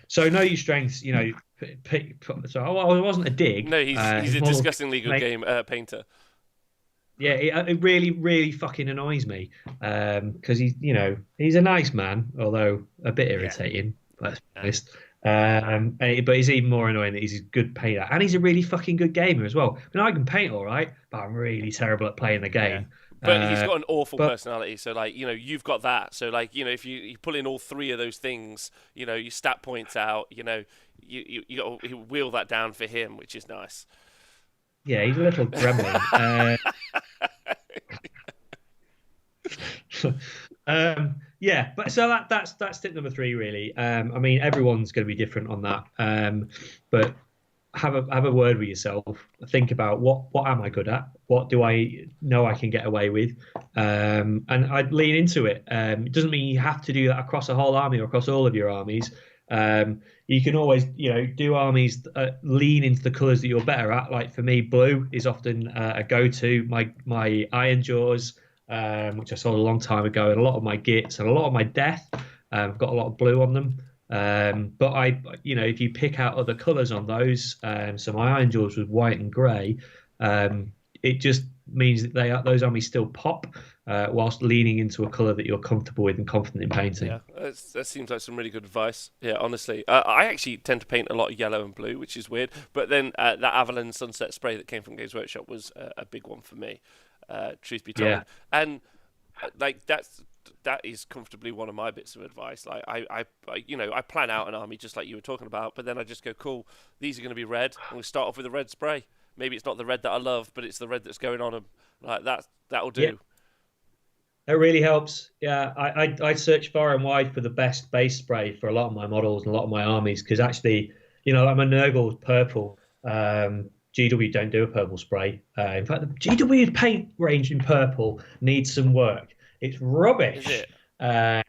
So know your strengths. So I wasn't a dig. No, he's His a model, disgustingly good game painter. yeah, it really, really fucking annoys me, because he's a nice man, although a bit Yeah. irritating. Let's be honest. But he's even more annoying that he's a good painter, and he's a really fucking good gamer as well. I mean, I can paint all right, but I'm really terrible at playing the Yeah. game. But he's Uh, got an awful but personality. So, like, you've got that. So, like, if you pull in all three of those things, your stat points out, you got to wheel that down for him, which is nice. yeah, he's a little gremlin. Yeah, but so that's tip number three, really. I mean, everyone's going to be different on that, but have a word with yourself. Think about what am I good at? What do I know I can get away with? And I'd lean into it. It doesn't mean you have to do that across a whole army or across all of your armies. You can always, do armies, lean into the colours that you're better at. Like for me, blue is often a go-to. My Iron Jaws, which I sold a long time ago, and a lot of my Gits and a lot of my Death, I've got a lot of blue on them. But if you pick out other colours on those, so my Iron Jaws was white and grey, it just means that those armies still pop, whilst leaning into a colour that you're comfortable with and confident in painting. Yeah, that seems like some really good advice. Yeah, honestly. I actually tend to paint a lot of yellow and blue, which is weird. But then that Avalon Sunset spray that came from Games Workshop was a big one for me, truth be told. Yeah. And like that is comfortably one of my bits of advice. Like I plan out an army just like you were talking about, but then I just go, cool, these are going to be red. I'm going to start off with a red spray. Maybe it's not the red that I love, but it's the red that's going on them. Like that'll do. Yeah, that really helps. Yeah, I search far and wide for the best base spray for a lot of my models and a lot of my armies because actually, like my Nurgle purple. GW don't do a purple spray. In fact, the GW paint range in purple needs some work. It's rubbish. Is it? Yeah,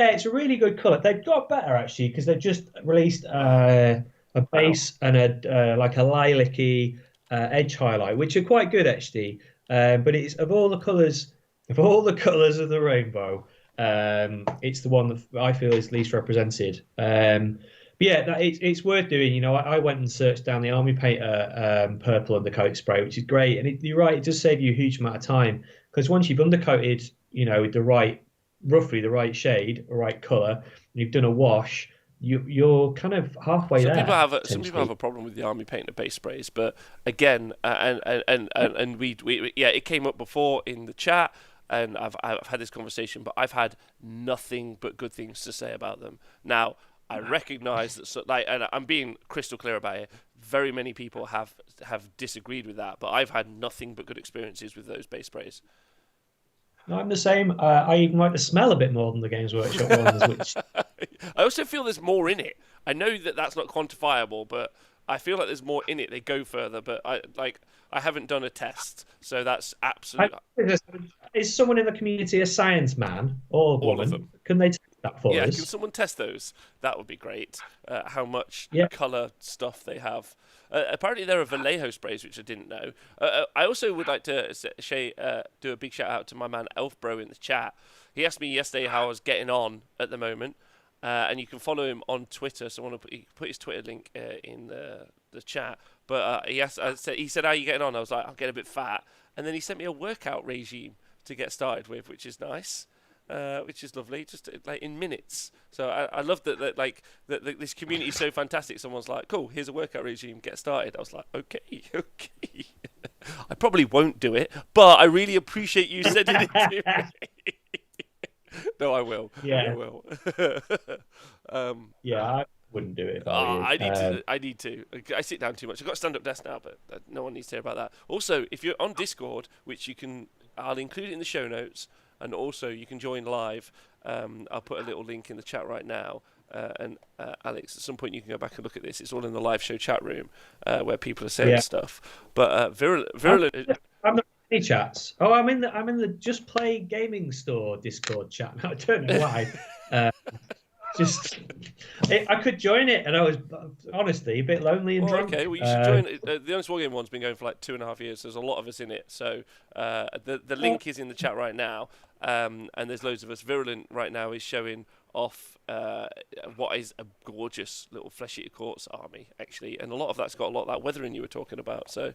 it's a really good colour. They've got better actually because they've just released a base and a like a lilac-y edge highlight, which are quite good actually. But it's of all the colours of the rainbow, it's the one that I feel is least represented. But yeah, it's worth doing. I went and searched down the Army Painter purple undercoat spray, which is great. And you're right, it does save you a huge amount of time because once you've undercoated, with roughly the right shade, the right colour, you've done a wash, you're kind of halfway there. Some people have a problem with the Army Painter base sprays, but again, and we it came up before in the chat. And I've had this conversation, but I've had nothing but good things to say about them. Now, I recognise that, and I'm being crystal clear about it. Very many people have disagreed with that, but I've had nothing but good experiences with those base sprays. No, I'm the same. I even like the smell a bit more than the Games Workshop ones. Which I also feel there's more in it. I know that that's not quantifiable, but I feel like there's more in it. They go further, but I haven't done a test, so that's absolutely. Is someone in the community a science man or woman? All of them. Can they test that for us? Can someone test those? That would be great. How much colour stuff they have. Apparently there are Vallejo sprays, which I didn't know. I also would like to do a big shout out to my man Elfbro in the chat. He asked me yesterday how I was getting on at the moment, and you can follow him on Twitter. So I want to put his Twitter link in the chat. But he said, "How are you getting on?" I was like, "I'm getting a bit fat," and then he sent me a workout regime to get started with, which is nice. Which is lovely, just like in minutes. So I love that this community is so fantastic. Someone's like, cool, here's a workout regime, get started. I was like, okay. I probably won't do it, but I really appreciate you sending it to me. No, I will. Yeah. I will. I wouldn't do it. I need to. I sit down too much. I've got a stand-up desk now, but no one needs to hear about that. Also, if you're on Discord, which I'll include it in the show notes, and also you can join live. I'll put a little link in the chat right now. And Alex, at some point you can go back and look at this. It's all in the live show chat room where people are saying stuff. But Virulent. I'm not in any chats. Oh, I'm in the Just Play Gaming Store Discord chat. I don't know why. I could join it, and I was honestly a bit lonely and drunk. Okay, well you should join. The Honest Wargamer one's been going for like 2.5 years. There's a lot of us in it, so the link is in the chat right now, and there's loads of us. Virulent right now is showing off what is a gorgeous little Flesh Eater Courts army, actually, and a lot of that's got a lot of that weathering you were talking about. So,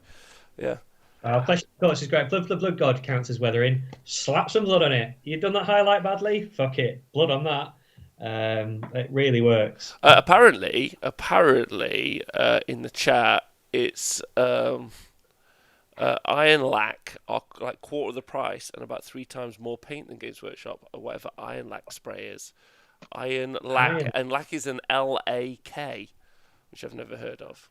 yeah. Flesh Eater Courts is great. Blood God counts as weathering. Slap some blood on it. You've done that highlight badly? Fuck it. Blood on that. It really works. Apparently, in the chat, it's Iron Lac are like quarter of the price and about 3 times more paint than Games Workshop or whatever Iron Lac spray is. Iron Lac, and Lac is an LAK, which I've never heard of.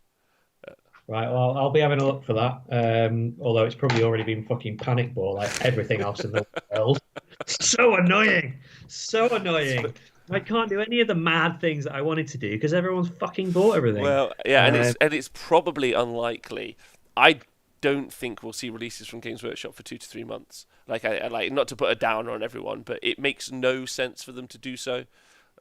Right, well, I'll be having a look for that. Although it's probably already been fucking panic ball like everything else in the world. So annoying. I can't do any of the mad things that I wanted to do because everyone's fucking bought everything. Well, yeah, and it's probably unlikely. I don't think we'll see releases from Games Workshop for 2 to 3 months. Like, I like not to put a downer on everyone, but it makes no sense for them to do so.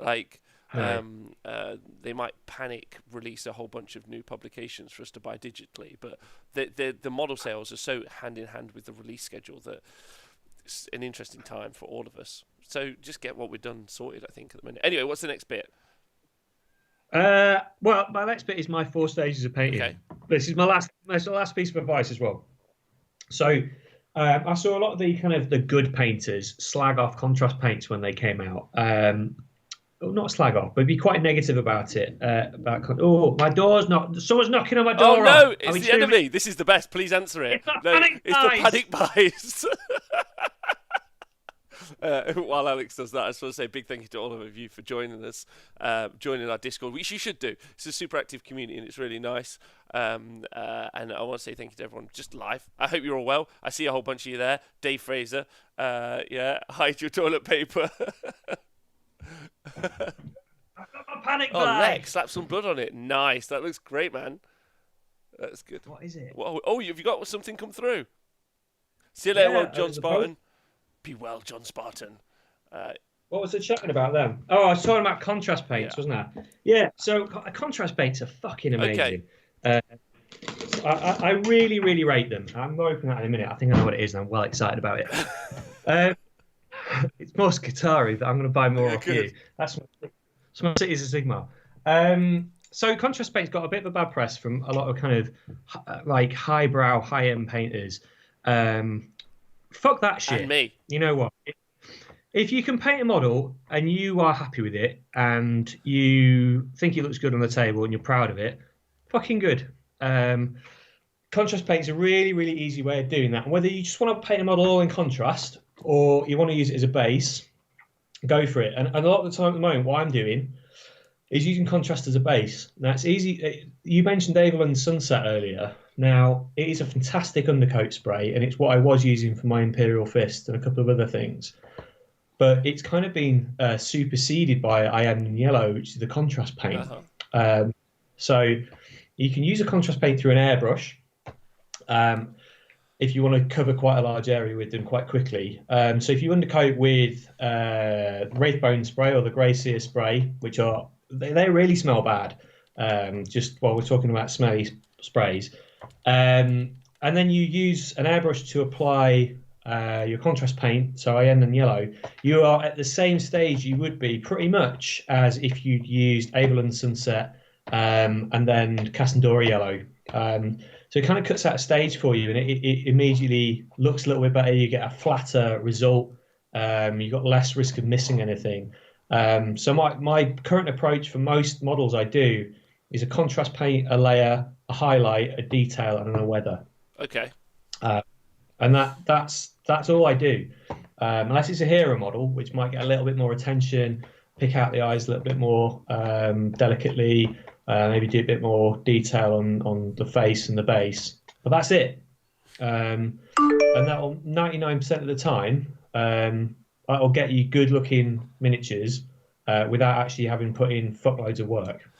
Like, they might panic release a whole bunch of new publications for us to buy digitally, but the model sales are so hand in hand with the release schedule that it's an interesting time for all of us. So just get what we've done sorted, I think, at the minute. Anyway, what's the next bit? Well, my next bit is my 4 stages of painting. Okay. This is my last piece of advice as well. So I saw a lot of the good painters slag off contrast paints when they came out. Not slag off, but be quite negative about it. My door's not. Someone's knocking on my door. Oh no, it's the enemy. This is the best. Please answer it. It's the panic buys. It's the panic buys. While Alex does that, I just want to say a big thank you to all of you for joining us, joining our Discord, which you should do. It's a super active community and it's really nice. And I want to say thank you to everyone just live. I hope you're all well. I see a whole bunch of you there. Dave Fraser, hide your toilet paper. I've got my panic Oh, bag. Lex, slap some blood on it. Nice. That looks great, man. That's good. What is it? Whoa. Oh, have you got something come through? See you later, well, John Spartan. Be well, John Spartan. What was it chatting about then? Oh, I was talking about contrast paints, wasn't I? Yeah, so contrast paints are fucking amazing. Okay. I really, really rate them. I'm going to open that in a minute. I think I know what it is and I'm well excited about it. It's most guitar-y, but I'm going to buy more off you. That's my Cities of Sigmar. So contrast paint's got a bit of a bad press from a lot of kind of like highbrow, high-end painters. Fuck that shit. And me. You know what? If you can paint a model and you are happy with it and you think it looks good on the table and you're proud of it, fucking good. Contrast paint's a really, really easy way of doing that. And whether you just want to paint a model all in contrast or you want to use it as a base, go for it. And a lot of the time at the moment, what I'm doing is using contrast as a base. Now, it's easy. You mentioned Avalon Sunset earlier. Now, it is a fantastic undercoat spray, and it's what I was using for my Imperial Fist and a couple of other things. But it's kind of been superseded by Iron Yellow, which is the contrast paint. So you can use a contrast paint through an airbrush if you want to cover quite a large area with them quite quickly. So if you undercoat with Wraithbone spray or the Grey Seer spray, which are they really smell bad, just while we're talking about smelly sprays. And then you use an airbrush to apply your contrast paint, so Iron and Yellow. You are at the same stage you would be pretty much as if you'd used Avalon Sunset and then Cassandora Yellow. So it kind of cuts out a stage for you, and it immediately looks a little bit better. You get a flatter result. You've got less risk of missing anything. So my current approach for most models I do is a contrast paint, a layer, a highlight, a detail, and a weather. Okay. And that's all I do. Unless it's a hero model, which might get a little bit more attention, pick out the eyes a little bit more delicately, maybe do a bit more detail on the face and the base. But that's it. And that'll 99% of the time that'll get you good looking miniatures without actually having put in fuckloads of work.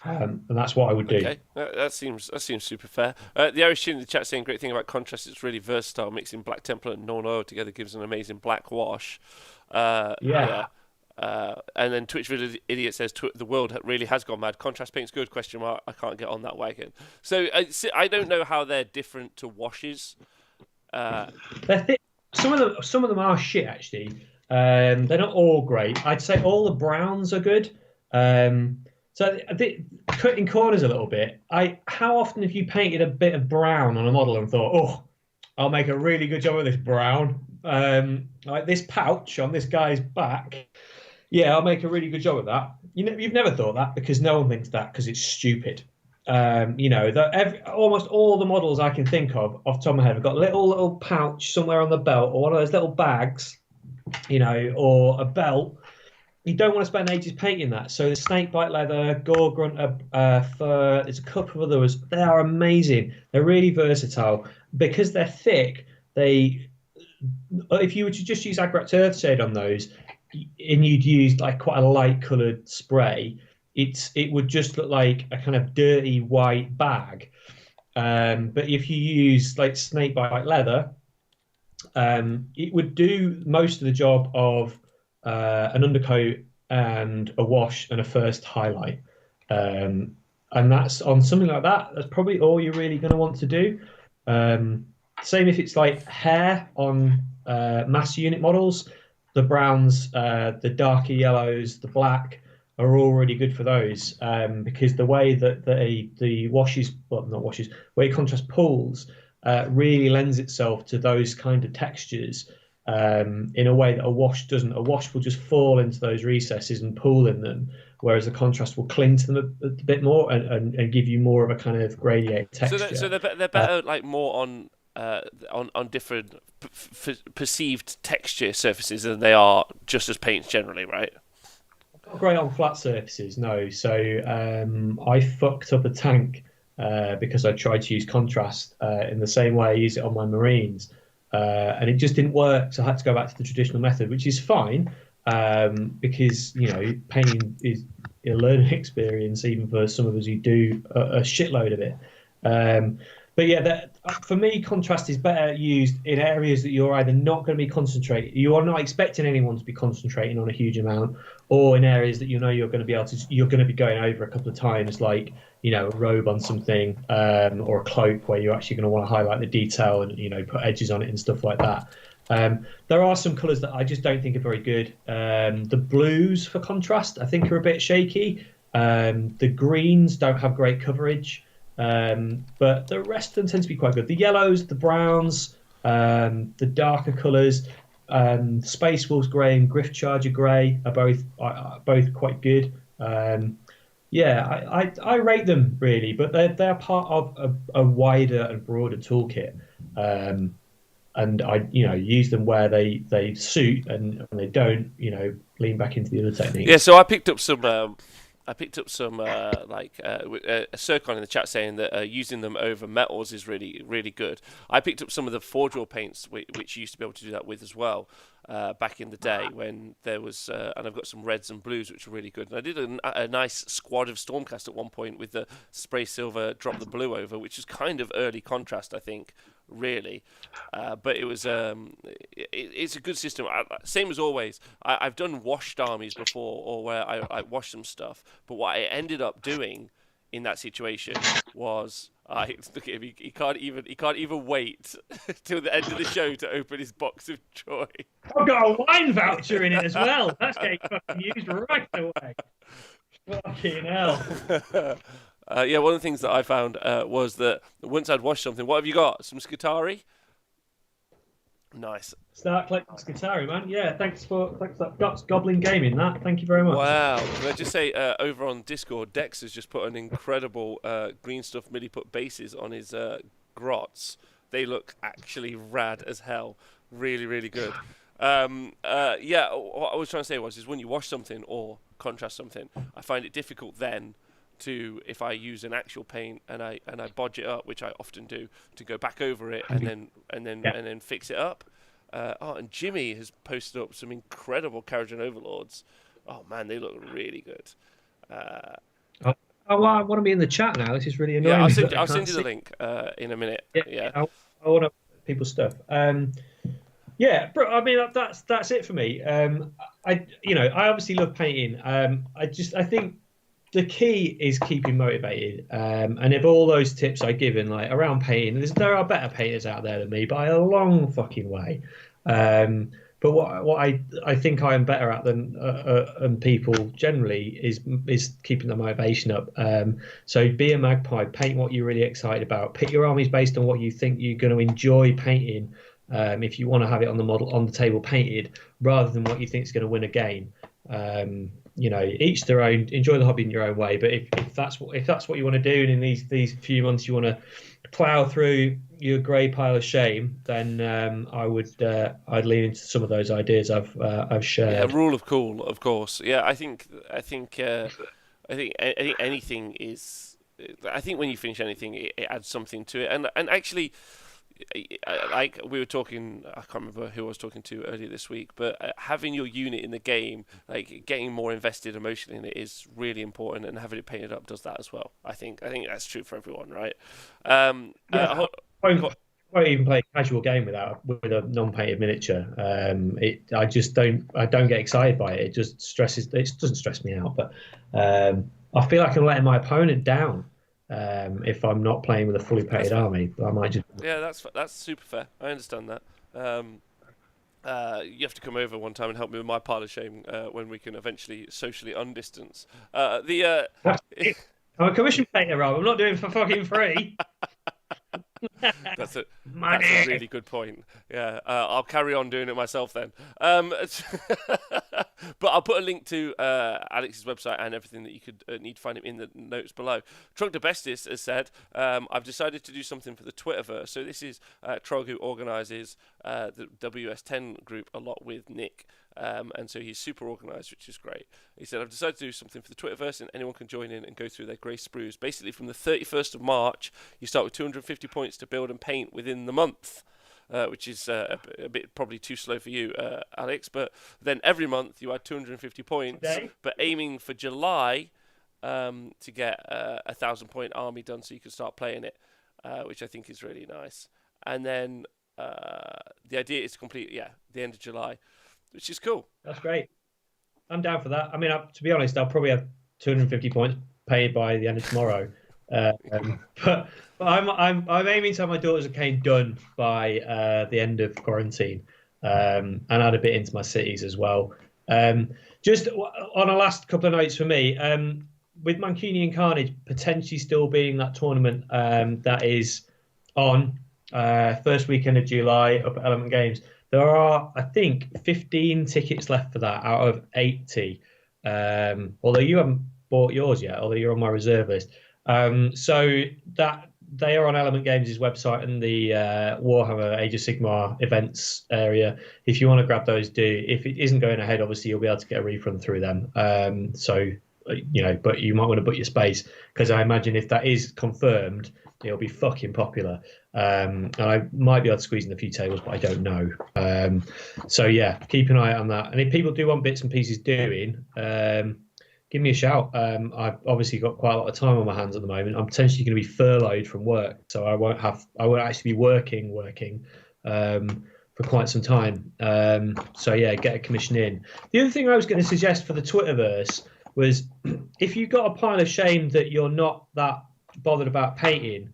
And that's what I would do. Okay, that seems super fair. The Irish in the chat saying great thing about contrast. It's really versatile. Mixing black template and non-oil together gives an amazing black wash. Yeah. And then Twitch Video Idiot says the world really has gone mad. Contrast paint's good? Question mark. I can't get on that wagon. So I don't know how they're different to washes. Some of them are shit actually. They're not all great. I'd say all the browns are good. So cutting corners a little bit. How often have you painted a bit of brown on a model and thought, oh, I'll make a really good job of this brown. Like this pouch on this guy's back. Yeah, I'll make a really good job of that. You've never thought that because no one thinks that because it's stupid. Almost all the models I can think of off the top of my head have got a little pouch somewhere on the belt or one of those little bags, or a belt. You don't want to spend ages painting that. So the snakebite leather, gore grunt fur, there's a couple of others. They are amazing. They're really versatile because they're thick. If you were to just use Agrax Earthshade on those, and you'd use like quite a light coloured spray, it would just look like a kind of dirty white bag. But if you use like snakebite leather, it would do most of the job of an undercoat and a wash and a first highlight. And that's on something like that. That's probably all you're really going to want to do. Same if it's like hair on mass unit models. The browns, the darker yellows, the black are all really good for those because the way that the washes, well, not washes, where contrast pools really lends itself to those kind of textures in a way that a wash doesn't. A wash will just fall into those recesses and pool in them, whereas the contrast will cling to them a bit more and give you more of a kind of gradiated texture. So they're better like more on different perceived texture surfaces than they are just as paints generally, right? Not great on flat surfaces, no. So I fucked up a tank because I tried to use contrast in the same way I use it on my Marines, and it just didn't work. So I had to go back to the traditional method, which is fine because painting is a learning experience even for some of us who do a shitload of it. Um, but yeah, for me, contrast is better used in areas that you're either not going to be concentrating, you are not expecting anyone to be concentrating on a huge amount, or in areas that you're going to be able to, you're going to be going over a couple of times, like a robe on something, or a cloak where you're actually going to want to highlight the detail and put edges on it and stuff like that. There are some colours that I just don't think are very good. The blues for contrast, I think, are a bit shaky. The greens don't have great coverage. But the rest of them tend to be quite good. The yellows, the browns, the darker colours, Space Wolves Grey and Griff Charger Grey are both quite good. I rate them really, but they're part of a wider and broader toolkit. And I use them where they suit, and they don't lean back into the other techniques. Yeah, so I picked up some. A Circon in the chat saying that using them over metals is really, really good. I picked up some of the Forge World paints, which you used to be able to do that with as well, back in the day when there was, and I've got some reds and blues, which are really good. And I did a nice squad of Stormcast at one point with the spray silver, drop the blue over, which is kind of early contrast, I think, really. But it was, it's a good system. Same as always, I've done washed armies before, or where I washed some stuff. But what I ended up doing in that situation was, look at him. He can't even wait till the end of the show to open his box of joy. I've got a wine voucher in it as well. That's getting fucking used right away. Fucking hell. One of the things that I found was that once I'd washed something, what have you got? Some Scutari? Nice. Start collecting Scutari, man. Yeah, thanks for that Guts Goblin Gaming. Thank you very much. Wow. Can I just say, over on Discord, Dex has just put an incredible green stuff milli-put bases on his grots. They look actually rad as hell. Really, really good. What I was trying to say is when you wash something or contrast something, I find it difficult then to, if I use an actual paint and I bodge it up, which I often do, to go back over it and then fix it up. And Jimmy has posted up some incredible Karajan Overlords. Oh man, they look really good. I want to be in the chat now. This is really annoying. Yeah, I'll send you the link in a minute. Yeah. I want to people's stuff. Bro, I mean that's it for me. I obviously love painting. I think the key is keeping motivated. And if all those tips I've given, like around painting, there are better painters out there than me by a long fucking way. But what I think I am better at than people generally is keeping the motivation up. So be a magpie, paint what you're really excited about. Pick your armies based on what you think you're going to enjoy painting. If you want to have it on the table painted, rather than what you think is going to win a game. Each their own. Enjoy the hobby in your own way. But if that's what you want to do, and in these few months you want to plough through your grey pile of shame, then I'd lean into some of those ideas I've shared. Yeah, rule of cool, of course. Yeah, I think anything is. I think when you finish anything, it adds something to it, and actually. Like we were talking, I can't remember who I was talking to earlier this week, but having your unit in the game, like getting more invested emotionally in it, is really important, and having it painted up does that as well. I think that's true for everyone, right? I won't even play a casual game with a non-painted miniature. I don't get excited by it. It just stresses. It doesn't stress me out, but I feel like I'm letting my opponent down. If I'm not playing with a fully painted army, I might just. Yeah, that's super fair. I understand that. You have to come over one time and help me with my pile of shame when we can eventually socially undistance. I'm a commission painter, Rob. I'm not doing it for fucking free. That's a really good point. Yeah, I'll carry on doing it myself then. But I'll put a link to Alex's website and everything that you could need to find him in the notes below. Trunk de Bestis has said, I've decided to do something for the Twitterverse. So this is Trog, who organises the WS10 group a lot with Nick. And so he's super organised, which is great. He said, I've decided to do something for the Twitterverse, and anyone can join in and go through their grey sprues. Basically, from the 31st of March, you start with 250 points to build and paint within the month. Which is a bit probably too slow for you, Alex. But then every month you add 250 points, but aiming for July to get a 1,000-point army done so you can start playing it, which I think is really nice. And then the idea is to complete, the end of July, which is cool. That's great. I'm down for that. I mean, to be honest, I'll probably have 250 points paid by the end of tomorrow. But I'm aiming to have my Daughters of Cain done by the end of quarantine, and add a bit into my cities as well. Just on a last couple of notes for me, with Mancunian Carnage potentially still being that tournament that is on first weekend of July up at Element Games. There are, I think, 15 tickets left for that out of 80. Although you haven't bought yours yet, although you're on my reserve list. So that they are on Element Games' website and the Warhammer Age of Sigmar events area. If you want to grab those, do. If it isn't going ahead, obviously you'll be able to get a refund through them. But you might want to book your space, because I imagine if that is confirmed, it'll be fucking popular. And I might be able to squeeze in a few tables, but I don't know. So yeah, keep an eye on that. And if people do want bits and pieces doing, give me a shout. I've obviously got quite a lot of time on my hands at the moment. I'm potentially going to be furloughed from work, so I won't actually be working for quite some time. So yeah, get a commission in. The other thing I was going to suggest for the Twitterverse was, if you've got a pile of shame that you're not that bothered about painting,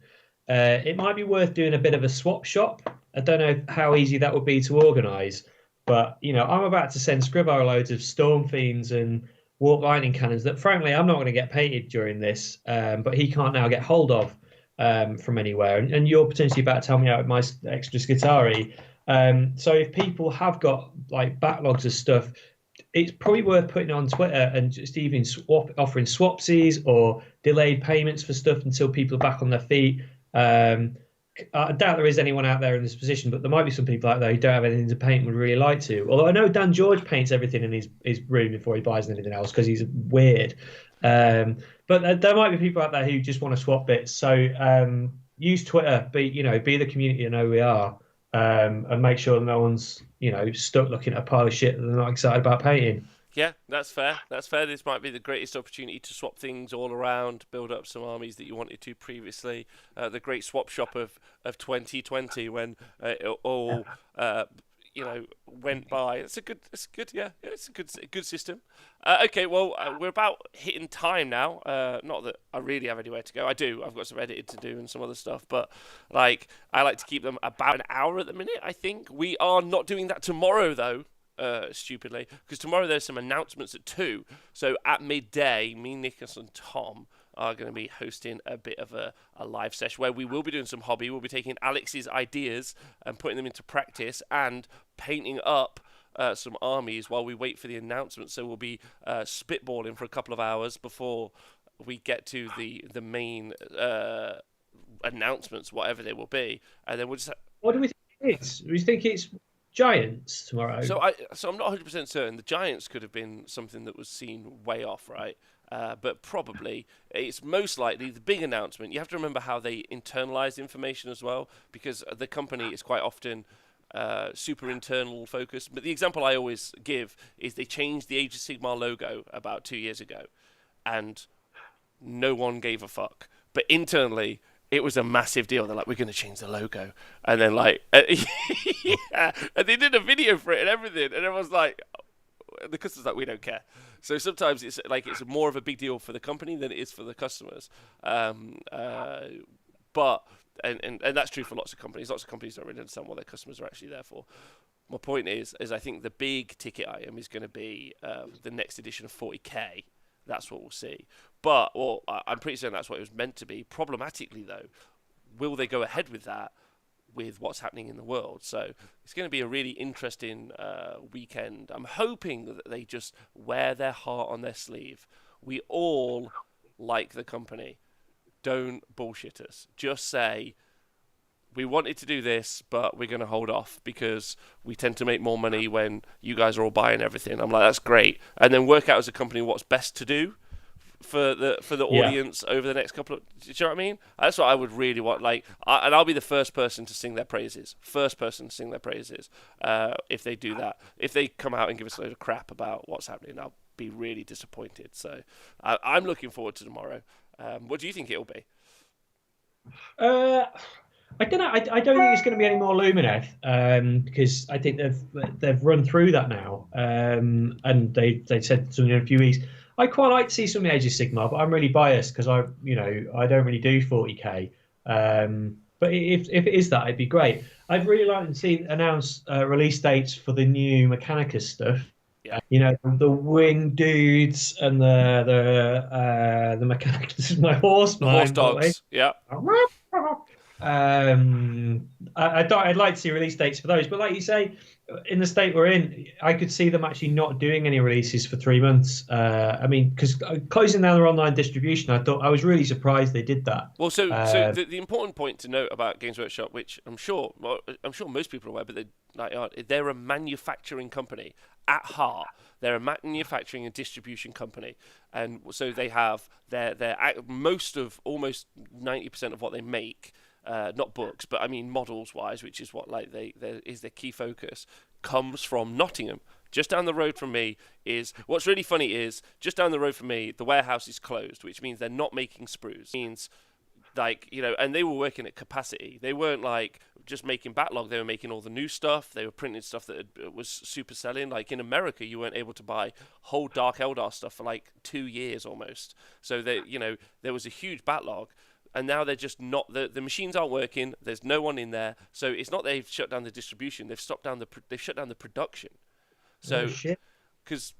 it might be worth doing a bit of a swap shop. I don't know how easy that would be to organise, but I'm about to send Scribar loads of Storm Fiends and Warp Lightning Cannons that frankly I'm not going to get painted during this, but he can't now get hold of from anywhere, and you're potentially about to tell me out with my extra Skitari. So if people have got like backlogs of stuff, it's probably worth putting it on Twitter and just even offering swapsies or delayed payments for stuff until people are back on their feet. I doubt there is anyone out there in this position, but there might be some people out there who don't have anything to paint and would really like to. Although I know Dan George paints everything in his room before he buys anything else because he's weird. But there might be people out there who just want to swap bits. So use Twitter, be the community I know we are, and make sure no one's stuck looking at a pile of shit that they're not excited about painting. Yeah, that's fair. That's fair. This might be the greatest opportunity to swap things all around, build up some armies that you wanted to previously. The great swap shop of 2020 when it all went by. It's a good. It's a good system. Okay, well we're about hitting time now. Not that I really have anywhere to go. I do. I've got some editing to do and some other stuff, but I like to keep them about an hour at the minute. I think we are not doing that tomorrow though. Stupidly, because tomorrow there's some announcements at 2. So at midday, me, Nicholas, and Tom are going to be hosting a bit of a live session where we will be doing some hobby. We'll be taking Alex's ideas and putting them into practice and painting up some armies while we wait for the announcement. So we'll be spitballing for a couple of hours before we get to the main announcements, whatever they will be, and then we'll just. What do we think it is? We think it's Giants tomorrow. So I'm not 100% certain. The Giants could have been something that was seen way off, right? But probably it's most likely the big announcement. You have to remember how they internalize information as well, because the company is quite often super internal focused. But the example I always give is they changed the Age of Sigmar logo about 2 years ago, and no one gave a fuck. But internally, it was a massive deal. They're like, we're going to change the logo. And then yeah, and they did a video for it and everything. And everyone's like, the customer's like, we don't care. So sometimes it's more of a big deal for the company than it is for the customers. But that's true for lots of companies. Lots of companies don't really understand what their customers are actually there for. My point is I think the big ticket item is going to be the next edition of 40k. That's what we'll see. But, I'm pretty certain that's what it was meant to be. Problematically, though, will they go ahead with that with what's happening in the world. So it's going to be a really interesting weekend. I'm hoping that they just wear their heart on their sleeve. We all like the company. Don't bullshit us. Just say, we wanted to do this, but we're going to hold off because we tend to make more money when you guys are all buying everything. I'm like, that's great. And then work out as a company what's best to do for the audience over the next couple of. Do you know what I mean? That's what I would really want. Like, and I'll be the first person to sing their praises. If they do that. If they come out and give us a load of crap about what's happening, I'll be really disappointed. So I'm looking forward to tomorrow. What do you think it'll be? I don't know. I don't think it's going to be any more Lumineth because I think they've run through that now, and they said something in a few weeks. I quite like to see some Age of Sigmar, but I'm really biased because I don't really do 40k. But if it is that, it'd be great. I'd really like to see announce release dates for the new Mechanicus stuff. Yeah. The wing dudes and the Mechanicus. This is my horse. The horse dogs. Yeah. I'd like to see release dates for those, but like you say, in the state we're in, I could see them actually not doing any releases for 3 months. I mean, because closing down their online distribution, I was really surprised they did that. Well, so the important point to note about Games Workshop, which I'm sure most people are aware, but they're a manufacturing company at heart. They're a manufacturing and distribution company, and so they have their almost 90% of what they make. Not books, but I mean models-wise, which is what is their key focus, comes from Nottingham. Just down the road from me what's really funny is just down the road from me, the warehouse is closed, which means they're not making sprues. It means and they were working at capacity. They weren't just making backlog. They were making all the new stuff. They were printing stuff that was super selling. Like in America, you weren't able to buy whole Dark Eldar stuff for 2 years almost. So there was a huge backlog. And now they're just not the machines aren't working. There's no one in there, so it's not they've shut down the distribution. They've shut down the production. So because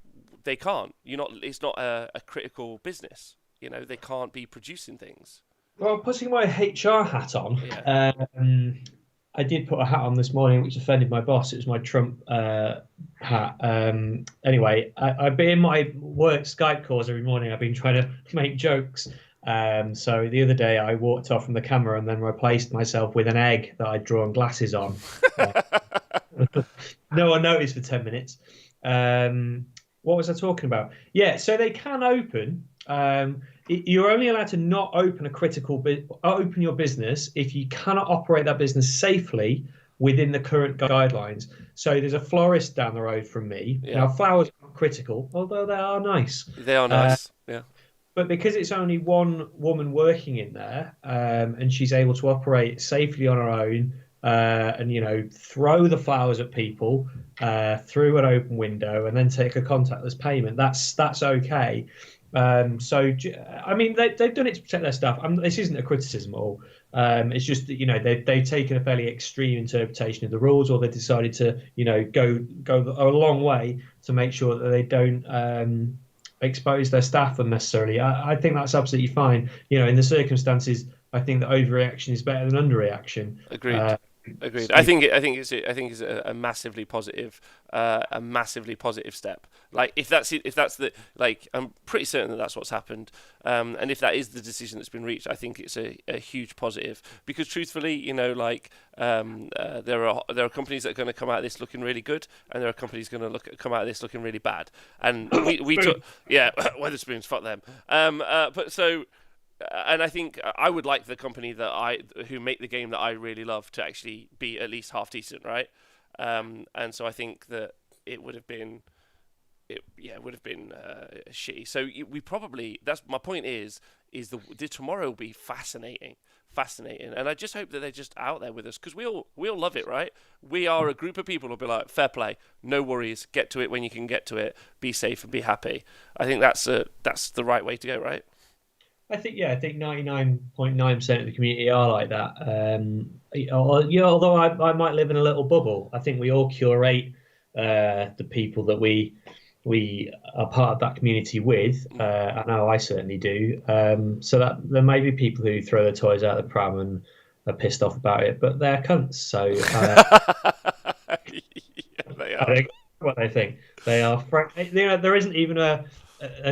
they can't, it's not a critical business. They can't be producing things. Well, putting my HR hat on, I did put a hat on this morning, which offended my boss. It was my Trump hat. Anyway, I've been in my work Skype calls every morning. I've been trying to make jokes. So the other day I walked off from the camera and then replaced myself with an egg that I'd drawn glasses on. No one noticed for 10 minutes. What was I talking about? Yeah, so they can open. You're only allowed to not open open your business if you cannot operate that business safely within the current guidelines. So there's a florist down the road from me. Yeah. Now, flowers are critical, although they are nice. They are nice, yeah. But because it's only one woman working in there, and she's able to operate safely on her own, and throw the flowers at people through an open window, and then take a contactless payment, that's okay. So I mean, they've done it to protect their staff. This isn't a criticism at all. It's just that they've taken a fairly extreme interpretation of the rules, or they decided to go a long way to make sure that they don't expose their staff unnecessarily. I think that's absolutely fine. In the circumstances, I think that overreaction is better than underreaction. Agreed. I think it's a massively positive step. I'm pretty certain that that's what's happened. And if that is the decision that's been reached, I think it's a huge positive, because truthfully, there are companies that are going to come out of this looking really good, and there are companies going to come out of this looking really bad. And we took, Wetherspoons, fuck them. And I think I would like the company who make the game that I really love to actually be at least half decent, right? And so I think that it would have been shitty. So we probably, that's my point is the tomorrow will be fascinating, and I just hope that they're just out there with us, because we all love it, right? We are a group of people who'll be like, fair play, no worries, get to it when you can get to it, be safe and be happy. I think that's the right way to go, right? I think 99.9% of the community are like that. Although I might live in a little bubble, I think we all curate the people that we are part of that community with. I know I certainly do. So that there may be people who throw their toys out of the pram are pissed off about it, but they're cunts. So Yeah, they I are. think what they think. They are. There isn't even a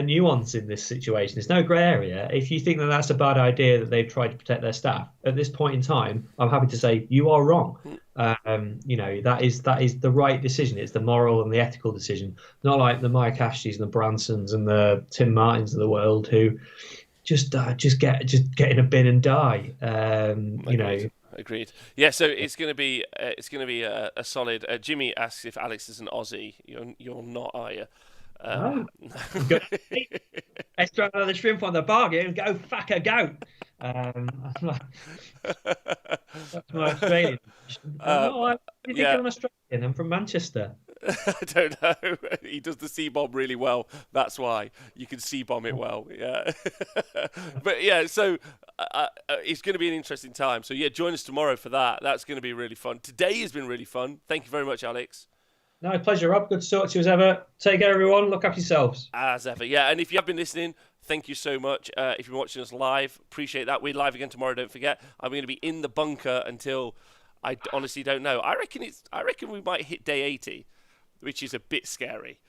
nuance in this situation. There's no grey area. If you think that that's a bad idea that they've tried to protect their staff at this point in time, I'm happy to say you are wrong. That is the right decision. It's the moral and the ethical decision. Not like the Mike Ashleys and the Bransons and the Tim Martins of the world who just get in a bin and die. Agreed. Yeah, so it's going to be a solid. Jimmy asks if Alex is an Aussie. You're not, are you? No. Let's throw another shrimp on the bargain and go fuck a goat. That's my Australian. I think I'm Australian. I'm from Manchester. I don't know. He does the C-bomb really well. That's why you can C-bomb it well. Yeah. But yeah, so it's going to be an interesting time. So yeah, join us tomorrow for that. That's going to be really fun. Today has been really fun. Thank you very much, Alex. No, pleasure, Rob. Good to talk to you as ever. Take care, everyone. Look after yourselves. As ever. Yeah, and if you have been listening, thank you so much. If you've been watching us live, appreciate that. We're live again tomorrow, don't forget. I'm going to be in the bunker until I honestly don't know. I reckon we might hit day 80, which is a bit scary.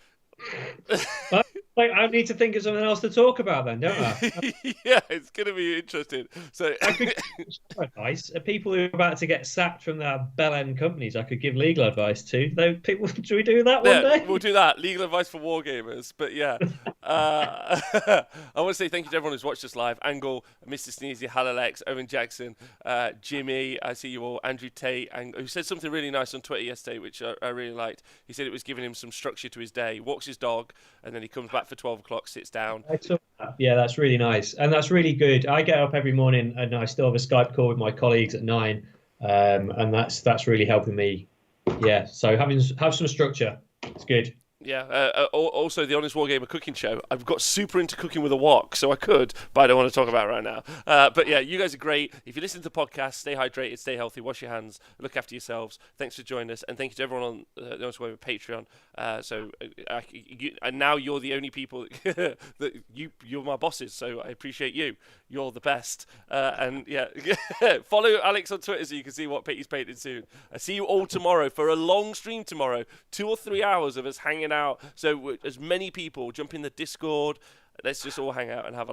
I need to think of something else to talk about then, don't I? Yeah, it's going to be interesting. So I could give advice. People who are about to get sacked from their bell end companies, I could give legal advice to. Though people, should we do that one day? We'll do that. Legal advice for Wargamers. But yeah, I want to say thank you to everyone who's watched us live. Angle, Mr. Sneezy, Halalex, Owen Jackson, Jimmy, I see you all, Andrew Tate, who said something really nice on Twitter yesterday, which I really liked. He said it was giving him some structure to his day. He walks his dog, and then he comes back for 12 o'clock, sits down. Yeah, that's really nice. And that's really good. I get up every morning and I still have a Skype call with my colleagues at 9. And that's really helping me. Yeah, so have some structure. It's good. Yeah. Also, the Honest Wargamer cooking show. I've got super into cooking with a wok, so I could, but I don't want to talk about it right now. But yeah, you guys are great. If you listen to the podcast, stay hydrated, stay healthy, wash your hands, look after yourselves. Thanks for joining us, and thank you to everyone on the Honest Wargamer Patreon. And now you're the only people that you're my bosses, so I appreciate you. You're the best. And yeah, follow Alex on Twitter so you can see what he's painted soon. I see you all tomorrow for a long stream tomorrow, 2 or 3 hours of us hanging out. So as many people jump in the Discord. Let's just all hang out and have a